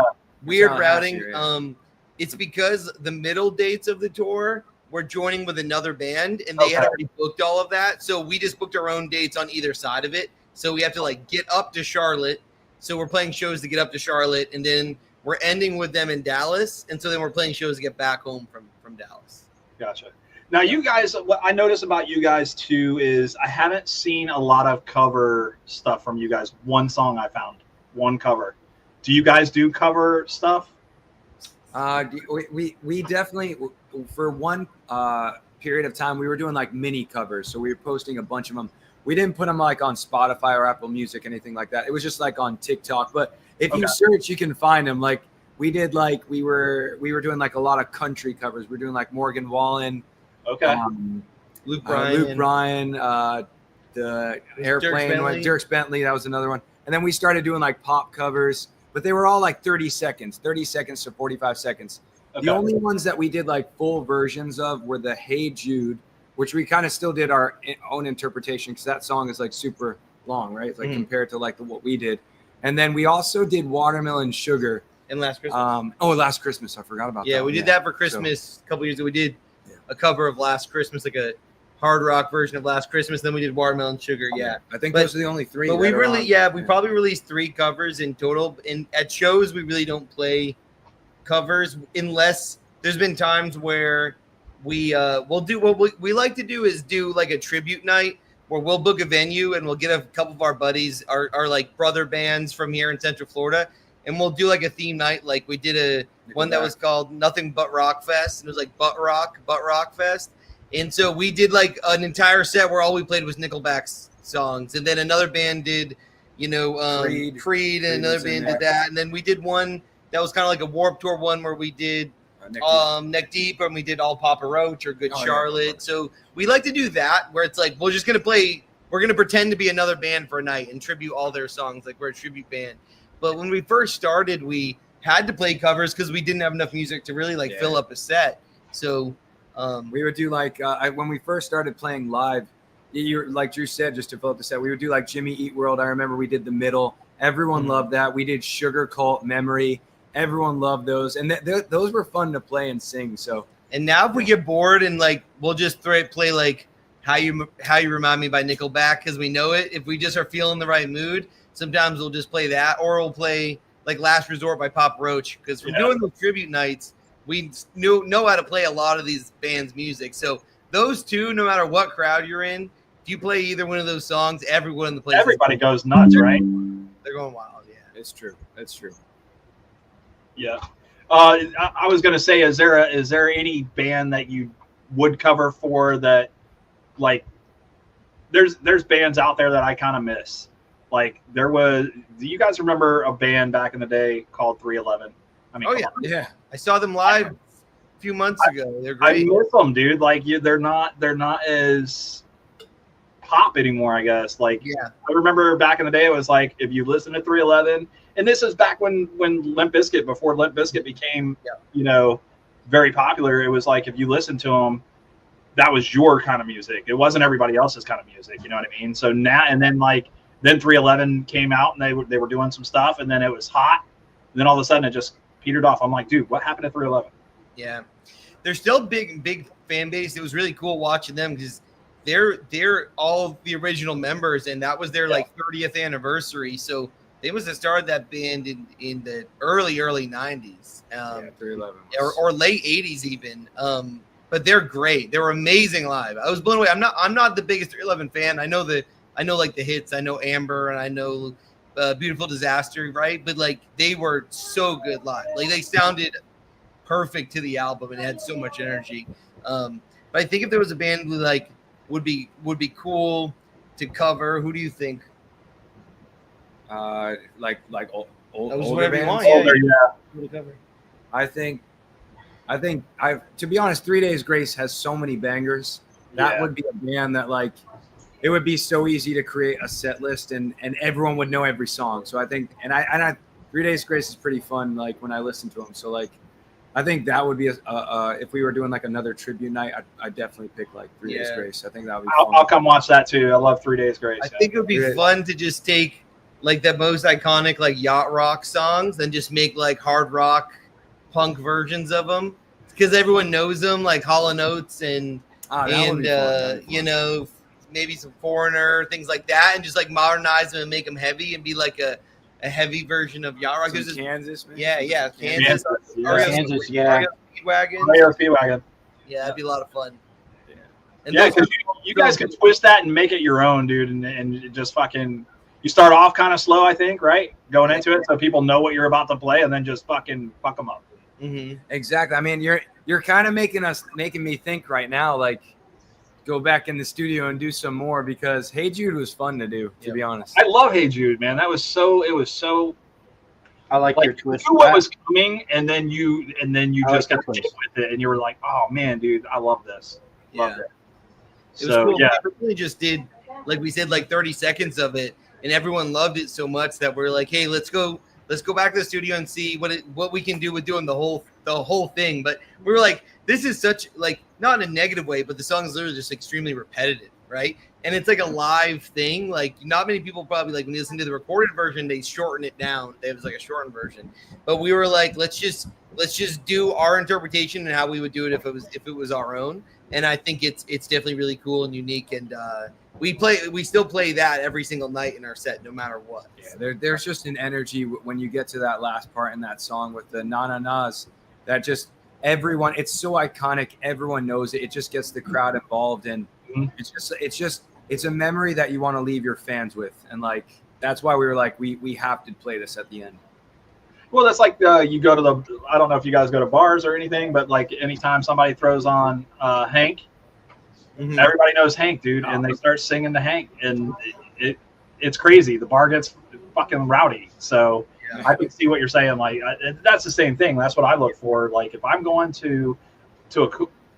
weird routing. It's because the middle dates of the tour, we're joining with another band, and they had already booked all of that. So we just booked our own dates on either side of it. So we have to like get up to Charlotte. So we're playing shows to get up to Charlotte, and then we're ending with them in Dallas. And so then we're playing shows to get back home from Dallas. Gotcha. Now, you guys, what I notice about you guys too is I haven't seen a lot of cover stuff from you guys. One song I found, one cover. Do you guys do cover stuff? We definitely, for one period of time, we were doing like mini covers. So we were posting a bunch of them. We didn't put them like on Spotify or Apple Music, anything like that. It was just like on TikTok. But if you search, you can find them. Like we did, like we were doing like a lot of country covers. We're doing like Morgan Wallen. Okay. Luke Bryan, the Airplane, Dirk Bentley. That was another one. And then we started doing like pop covers, but they were all like 30 seconds to 45 seconds. Okay. The only ones that we did like full versions of were the Hey Jude, which we kind of still did our own interpretation because that song is like super long, right? It's like compared to like what we did. And then we also did Watermelon Sugar. And Last Christmas. Last Christmas. I forgot about that. Yeah, we did that for Christmas a couple years ago. We did a cover of Last Christmas, like a hard rock version of Last Christmas. Then we did Watermelon Sugar. Yeah, I think those are the only 3. But we really, we probably released 3 covers in total. And at shows, we really don't play covers unless there's been times where we'll do what we like to do is do like a tribute night where we'll book a venue and we'll get a couple of our buddies, our like brother bands from here in Central Florida, and we'll do like a theme night. Like we did one that was called Nothing But Rock Fest, and it was like Butt Rock Fest. And so we did like an entire set where all we played was Nickelback's songs. And then another band did, Creed, and another band did that. And then we did one that was kind of like a Warped Tour one where we did Neck Deep, and we did All Papa Roach or Good Charlotte. Yeah. So we like to do that where it's like, we're going to pretend to be another band for a night and tribute all their songs. Like we're a tribute band. But when we first started, we had to play covers because we didn't have enough music to really fill up a set. So we would do like when we first started playing live, you like Drew said, just to fill up the set, we would do like Jimmy Eat World. I remember we did The Middle. Everyone loved that. We did Sugar Cult, Memory. Everyone loved those, and those were fun to play and sing. So, and now if we get bored and like we'll just play like How You Remind Me by Nickelback because we know it. If we just are feeling the right mood, sometimes we'll just play that, or we'll play like Last Resort by Papa Roach because from doing those tribute nights, we know how to play a lot of these bands' music. So those two, no matter what crowd you're in, if you play either one of those songs, everyone in the place, everybody goes nuts, right? They're going wild. Yeah, it's true. That's true. Yeah. I was going to say, is there any band that you would cover for that? Like, there's bands out there that I kind of miss. Like do you guys remember a band back in the day called 311? I mean, yeah. I saw them live a few months ago. They're great. I miss them, dude. Like they're not as pop anymore, I guess. Like, Yeah. I remember back in the day, it was like, if you listen to 311, and this is back when Limp Bizkit, before Limp Bizkit became, you know, very popular, it was like, if you listen to them, that was your kind of music. It wasn't everybody else's kind of music. You know what I mean? So now, and then like, then 311 came out and they were doing some stuff, and then it was hot. And then all of a sudden it just petered off. I'm like, dude, what happened to 311? Yeah. They're still big fan base. It was really cool watching them because they're all the original members, and that was their like 30th anniversary. So they must have started that band in the early 90s. 311 or late 80s even. But they're great. They were amazing live. I was blown away. I'm not the biggest 311 fan. I know like the hits. I know Amber and I know Beautiful Disaster, right? But like they were so good live. Like they sounded perfect to the album and had so much energy. But I think if there was a band who like would be cool to cover, who do you think? Like older whatever you bands? want. Older, Yeah. I think to be honest, 3 Days Grace has so many bangers. That would be a band that like it would be so easy to create a set list and everyone would know every song. So I think and I 3 Days Grace is pretty fun like when I listen to them. So like I think that would be if we were doing like another tribute night, I'd definitely pick like 3 Days Grace. I think that would be fun. I'll come watch that too. I love 3 Days Grace. I think it would be fun to just take like the most iconic like yacht rock songs and just make like hard rock punk versions of them because everyone knows them, like Hall & Oates and you know, maybe some Foreigner, things like that, and just like modernize them and make them heavy and be like a heavy version of yacht rock. Kansas, man. Yeah, Kansas. Kansas, yeah. Speedwagon. Yeah, that'd be a lot of fun. And Yeah, because you guys can twist that and make it your own, dude, and just fucking. You start off kind of slow, I think, right? Going into it, so people know what you're about to play, and then just fucking fuck them up. Mm-hmm. Exactly. I mean, you're kind of making me think right now, like go back in the studio and do some more because Hey Jude was fun to do, to be honest. I love Hey Jude, man. It was so. I like your You twist. knew what was coming, and then you just got to twist. stick with it, and you were like, oh man, dude, I love this. Loved it. It was So cool. yeah, We really just did, like we said, like 30 seconds of it, and everyone loved it so much that we're like, hey, let's go back to the studio and see what we can do with doing the whole thing. But we were like, this is such like not in a negative way, but the song is literally just extremely repetitive, right? And it's like a live thing. Like not many people probably like when you listen to the recorded version, they shorten it down. It was like a shortened version. But we were like, let's just do our interpretation and how we would do it if it was our own. And I think it's definitely really cool and unique. And we still play that every single night in our set, no matter what. Yeah, there's just an energy when you get to that last part in that song with the na-na-nas that just everyone, it's so iconic. Everyone knows it. It just gets the crowd involved. And it's a memory that you want to leave your fans with. And like, that's why we were like, we have to play this at the end. well, that's like you go to I don't know if you guys go to bars or anything, but like anytime somebody throws on Hank, everybody knows Hank, dude, and they start singing the Hank, and it's crazy. The bar gets fucking rowdy. So I can see what you're saying. Like that's the same thing. That's what I look for. Like if I'm going to a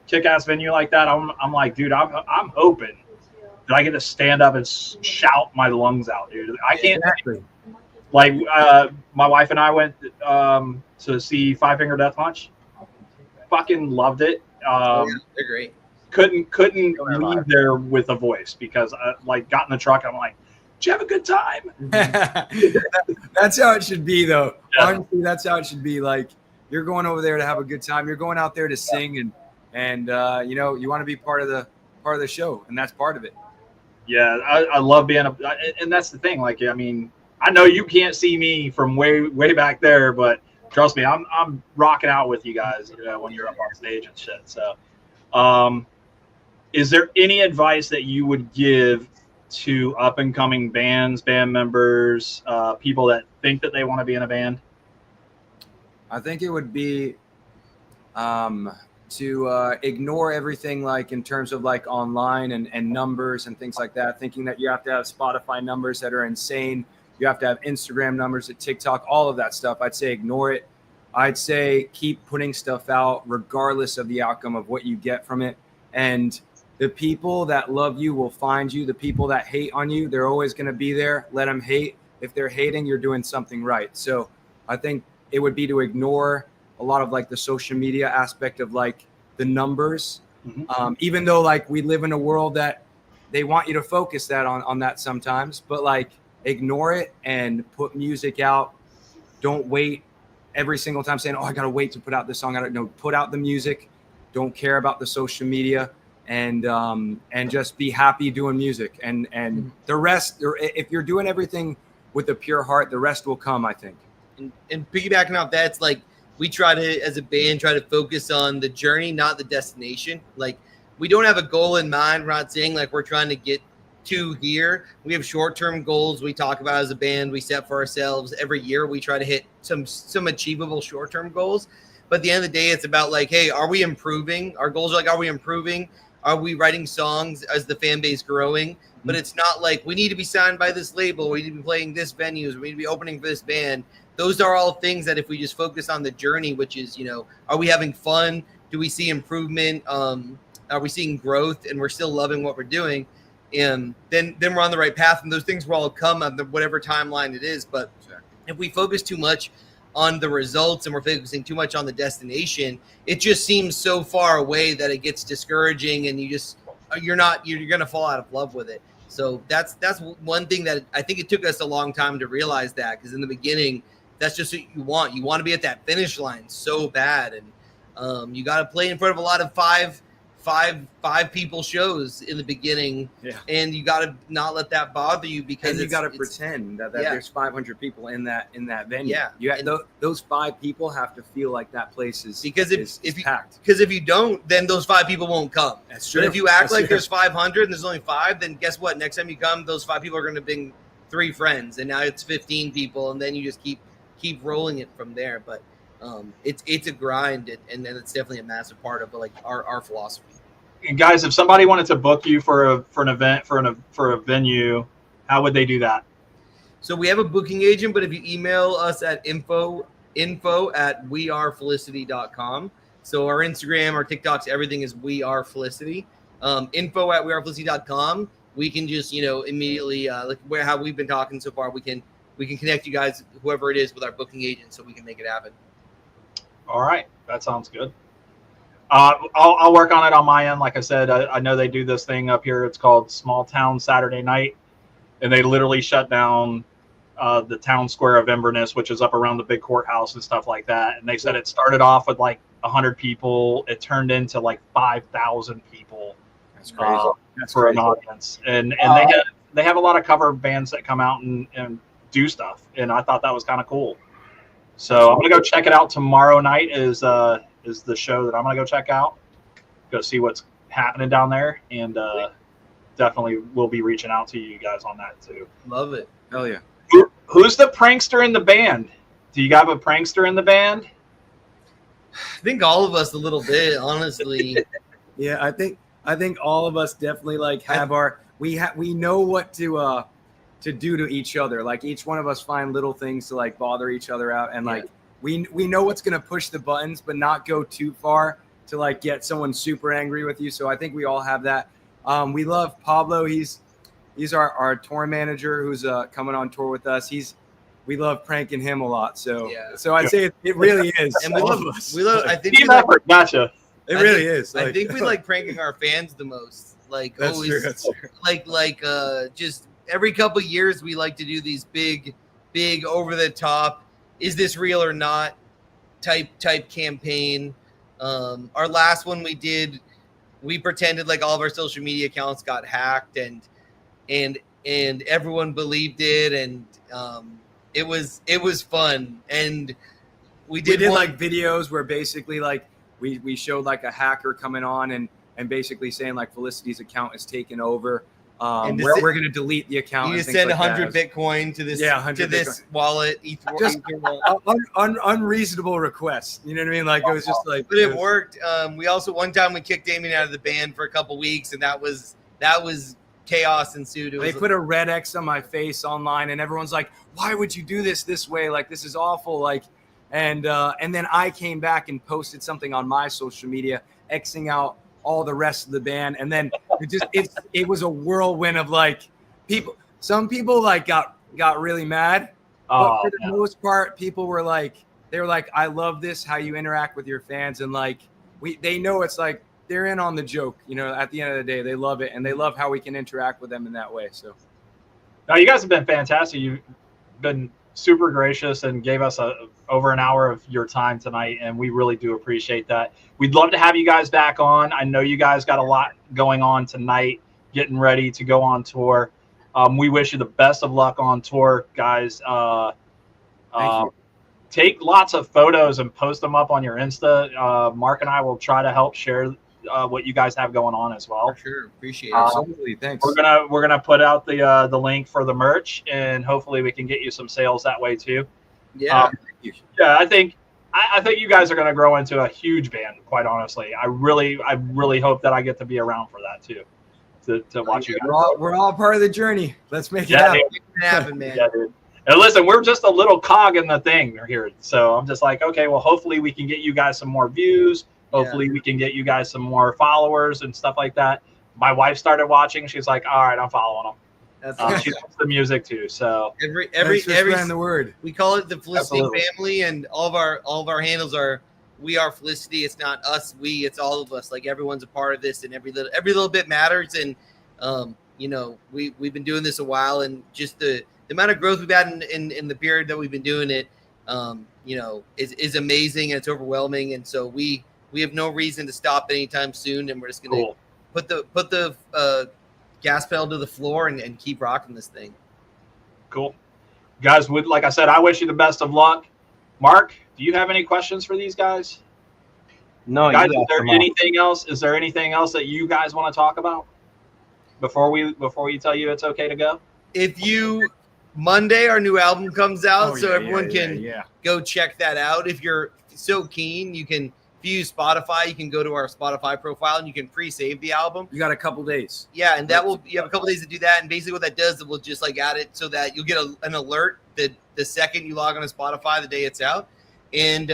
kick-ass venue like that, I'm like, dude, I'm hoping that I get to stand up and shout my lungs out, dude. I can't. Exactly. Like my wife and I went to see Five Finger Death Punch. Fucking loved it. They're great. Couldn't leave there with a voice because I like got in the truck. I'm like, did you have a good time? That's how it should be, though. Yeah. Honestly, that's how it should be. Like you're going over there to have a good time. You're going out there to sing, and you know you want to be part of the show, and that's part of it. Yeah, I love being and that's the thing. Like, I mean, I know you can't see me from way back there, but trust me, I'm rocking out with you guys when you're up on stage and shit. So, is there any advice that you would give to up and coming band members, people that think that they want to be in a band? I think it would be to ignore everything like in terms of like online and numbers and things like that, thinking that you have to have Spotify numbers that are insane. You have to have Instagram numbers at TikTok, all of that stuff. I'd say ignore it. I'd say keep putting stuff out regardless of the outcome of what you get from it. And The people that love you will find you. The people that hate on you, they're always going to be there. Let them hate. If they're hating, you're doing something right. So I think it would be to ignore a lot of like the social media aspect of like the numbers. Even though like we live in a world that they want you to focus that on that sometimes, but like ignore it and put music out. Don't wait every single time saying, oh, I got to wait to put out this song. Put out the music. Don't care about the social media, and just be happy doing music. And the rest, if you're doing everything with a pure heart, the rest will come, I think. And piggybacking off that, it's like we try to, as a band, try to focus on the journey, not the destination. Like we don't have a goal in mind. We're not saying like we're trying to get to here. We have short-term goals we talk about as a band. We set for ourselves every year. We try to hit some achievable short-term goals. But at the end of the day, it's about like, hey, are we improving? Our goals are like, are we improving? Are we writing songs as the fan base growing? But it's not like we need to be signed by this label. We need to be playing this venues. We need to be opening for this band. Those are all things that if we just focus on the journey, which is, are we having fun? Do we see improvement? Are we seeing growth? And we're still loving what we're doing. And then we're on the right path. And those things will all come on whatever timeline it is. But if we focus too much on the results and we're focusing too much on the destination, it just seems so far away that it gets discouraging, and you're going to fall out of love with it. So that's one thing that I think it took us a long time to realize that, because in the beginning, that's just what you want. You want to be at that finish line so bad, and you got to play in front of a lot of five people shows in the beginning, and you got to not let that bother you, because you got to pretend that there's 500 people in that venue. Those 5 people have to feel like that place is packed. Because if you don't, then those 5 people won't come. That's true. But if you act like there's 500 and there's only 5, then guess what? Next time you come, those 5 people are going to bring 3 friends, and now it's 15 people, and then you just keep rolling it from there. But it's a grind, and then it's definitely a massive part of like our philosophy. And guys, if somebody wanted to book you for an event, for a venue, how would they do that? So we have a booking agent, but if you email us at info@wearefelicity.com. So our Instagram, our TikToks, everything is We Are Felicity. Info@wearefelicity.com. We can just immediately how we've been talking so far. We can connect you guys, whoever it is, with our booking agent, so we can make it happen. All right, that sounds good. I'll work on it on my end. Like I said, I know they do this thing up here. It's called Small Town Saturday Night, and they literally shut down the town square of Inverness, which is up around the big courthouse and stuff like that. And they said it started off with like 100 people. It turned into like 5,000 people. That's crazy. For an audience. And they have a lot of cover bands that come out and do stuff. And I thought that was kind of cool. So I'm going to go check it out. Tomorrow night is the show that I'm going to go check out. Go see what's happening down there. And definitely will be reaching out to you guys on that too. Love it. Hell yeah. Who's the prankster in the band? Do you have a prankster in the band? I think all of us a little bit, honestly. Yeah, I think all of us definitely like have we know what to do to each other. Like each one of us find little things to like bother each other out, and like we know what's gonna push the buttons, but not go too far to like get someone super angry with you. So I think we all have that. We love Pablo. He's our tour manager who's coming on tour with us. We love pranking him a lot. So I'd say it really is. And all of us. We love. I think Team effort. Gotcha. It really is. I think we like pranking our fans the most. Like that's always, true. That's true. Like just every couple of years we like to do these big over the top, is this real or not type campaign. Our last one we did, we pretended like all of our social media accounts got hacked, and everyone believed it, and it was fun. And we did like videos where basically like we showed like a hacker coming on and basically saying like Felicity's account is taken over. And we're going to delete the account. You just send 100 Bitcoin to this this wallet. Just unreasonable requests. You know what I mean? Like it was just like. But it worked. We also one time we kicked Damien out of the band for a couple weeks, and that was chaos ensued. They put a red X on my face online, and everyone's like, "Why would you do this way? Like this is awful!" Like, and then I came back and posted something on my social media, Xing out all the rest of the band. And then it was a whirlwind of like people. Some people like got really mad, but for the most part, people were like, I love this, how you interact with your fans. And like, they know it's like, they're in on the joke, you know, at the end of the day, they love it. And they love how we can interact with them in that way. So. Now, you guys have been fantastic. You've been super gracious and gave us over an hour of your time tonight, and we really do appreciate that. We'd love to have you guys back on. I know you guys got a lot going on tonight, getting ready to go on tour. We wish you the best of luck on tour, guys. Take lots of photos and post them up on your Insta. Mark and I will try to help share what you guys have going on as well. For sure, appreciate it. Absolutely, thanks. We're gonna put out the link for the merch, and hopefully we can get you some sales that way too. Yeah, yeah. I think you guys are gonna grow into a huge band. Quite honestly, I really hope that I get to be around for that too, to watch you guys. We're all part of the journey. Let's make it Yeah, happen, man. Yeah, dude. And listen, we're just a little cog in the thing here, so I'm just like, okay, well, hopefully we can get you guys some more views. Hopefully we can get you guys some more followers and stuff like that. My wife started watching. She's like, all right, I'm following them. She loves the music too. So every the word. We call it the Felicity family, and all of our handles are we are Felicity. It's not us, we. It's all of us. Like everyone's a part of this, and every little bit matters. And you know, we've been doing this a while, and just the amount of growth we've had in the period that we've been doing it, you know, is amazing, and it's overwhelming. And so we have no reason to stop anytime soon, and we're just gonna put the gas pedal to the floor and keep rocking this thing. Cool, guys. Like I said, I wish you the best of luck. Mark, do you have any questions for these guys? No, guys. Is there anything else? Is there anything else that you guys want to talk about before we tell you it's okay to go? Monday, our new album comes out, everyone can go check that out. If you're so keen, you can. If you use Spotify, you can go to our Spotify profile and you can pre-save the album. You got a couple days. Yeah, and you have a couple days to do that. And basically what that does, it will just like add it so that you'll get an alert the second you log on to Spotify the day it's out. And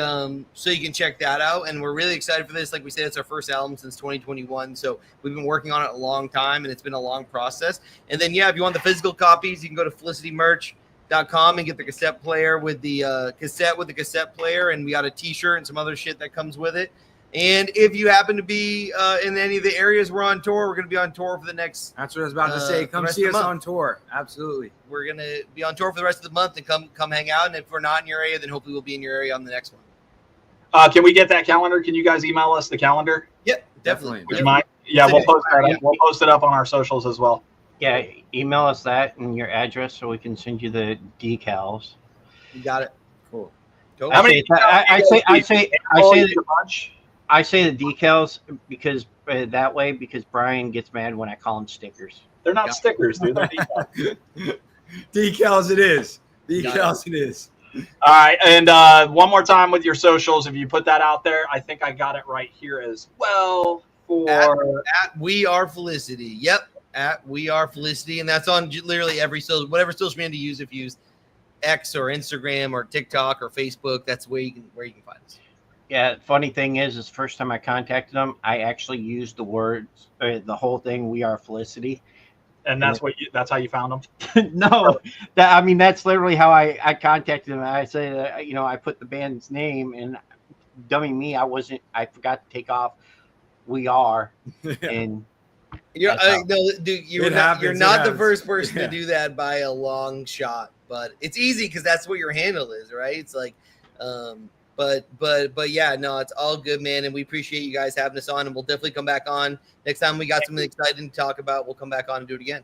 so you can check that out. And we're really excited for this. Like we said, it's our first album since 2021. So we've been working on it a long time, and it's been a long process. And then, if you want the physical copies, you can go to felicitymerch.com and get the cassette player with the cassette player, and we got a t-shirt and some other shit that comes with it. And if you happen to be in any of the areas we're on tour, we're going to be on tour for the next. That's what I was about to say. Come see us on tour. Absolutely. We're going to be on tour for the rest of the month, and come hang out. And if we're not in your area, then hopefully we'll be in your area on the next one. Can we get that calendar? Can you guys email us the calendar? Yep, definitely. Would you mind? Yeah, we'll post that. We'll post it up on our socials as well. Yeah, email us that and your address so we can send you the decals. You got it. Cool. I say the decals because because Brian gets mad when I call them stickers. They're not stickers, dude. They're decals. Decals it is. Decals it is. All right, and one more time with your socials, if you put that out there, I think I got it right here as well. At We Are Felicity. Yep, at We Are Felicity, and that's on literally every whatever social media you use. If you use X or Instagram or TikTok or Facebook, that's where you can find us. Yeah, funny thing is the first time I contacted them, I actually used the words, the whole thing, "We Are Felicity," and that's how you found them. No, that's literally how I contacted them. I said, I put the band's name, and dummy me, I forgot to take off "We Are," and you're not the first person to do that by a long shot, but it's easy because that's what your handle is, right? It's like, but yeah, no, it's all good, man, and we appreciate you guys having us on, and we'll definitely come back on next time we got something exciting to talk about. We'll come back on and do it again.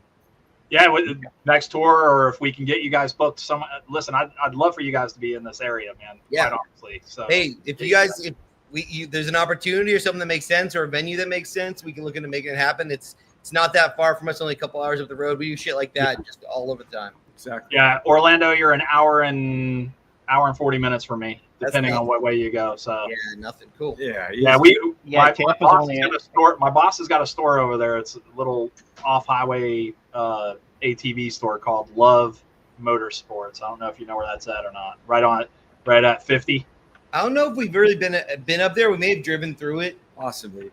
Yeah, with the next tour, or if we can get you guys booked. Listen, I'd love for you guys to be in this area, man. Yeah, quite honestly. So hey, if you guys, there's an opportunity or something that makes sense, or a venue that makes sense, we can look into making it happen. It's not that far from us, only a couple hours up the road. We do shit like that just all over the time. Exactly. Yeah, Orlando, you're an hour and 40 minutes for me, depending on what way you go. So yeah, nothing. Cool. Yeah. My boss has got a store over there. It's a little off-highway ATV store called Love Motorsports. I don't know if you know where that's at or not. Right at 50. I don't know if we've really been up there. We may have driven through it. Possibly.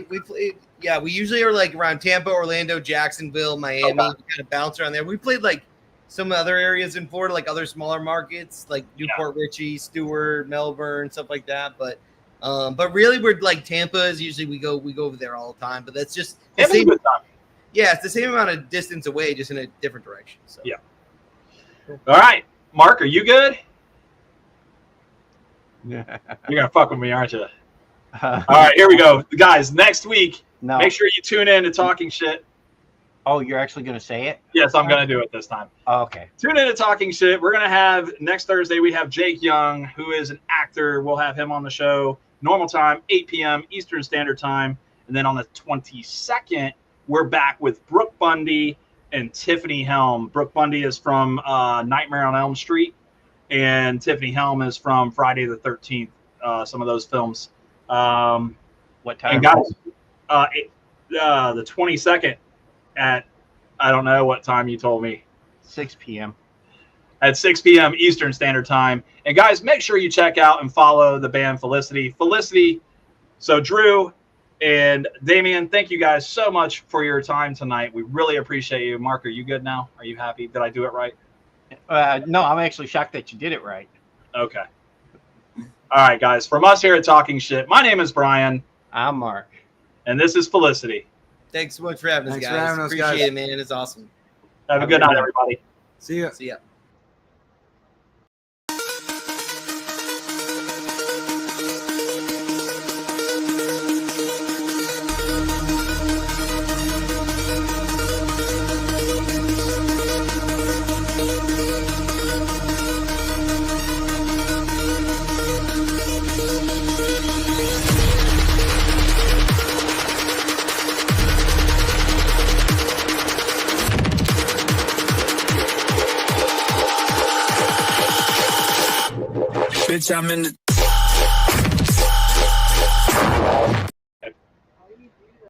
We played. Yeah, we usually are like around Tampa, Orlando, Jacksonville, Miami. Okay. We kind of bounce around there. We played like some other areas in Florida, like other smaller markets, like Newport Richie, Stewart, Melbourne, stuff like that. But really, we're like Tampa is usually we go over there all the time. But that's just the Tampa's a same. good time. Yeah, it's the same amount of distance away, just in a different direction. So. Yeah. All right, Mark, are you good? You're gonna fuck with me, aren't you? All right, here we go, guys. Next week, No. make sure you tune in to Talking Shit. Oh, you're actually going to say it? Yes, I'm gonna do it this time. Oh, okay. Tune in to Talking Shit. We're gonna have next Thursday. We have Jake Young, who is an actor. We'll have him on the show. Normal time, 8 p.m. Eastern Standard Time, and then on the 22nd, we're back with Brooke Bundy and Tiffany Helm. Brooke Bundy is from Nightmare on Elm Street, and Tiffany Helm is from Friday the 13th. Some of those films. What time? And guys, the 22nd at, I don't know what time you told me. 6 p.m. At 6 p.m. Eastern Standard Time. And guys, make sure you check out and follow the band Felicity. So Drew and Damien, thank you guys so much for your time tonight. We really appreciate you. Mark, are you good now? Are you happy? Did I do it right? No, I'm actually shocked that you did it right. Okay. All right, guys. From us here at Talking Shit, my name is Brian. I'm Mark. And this is Felicity. Thanks so much for having us, Thanks guys. for having us, Appreciate guys. it, man. It's awesome. Have a good night, everybody. See ya. See ya. Bitch, I'm in the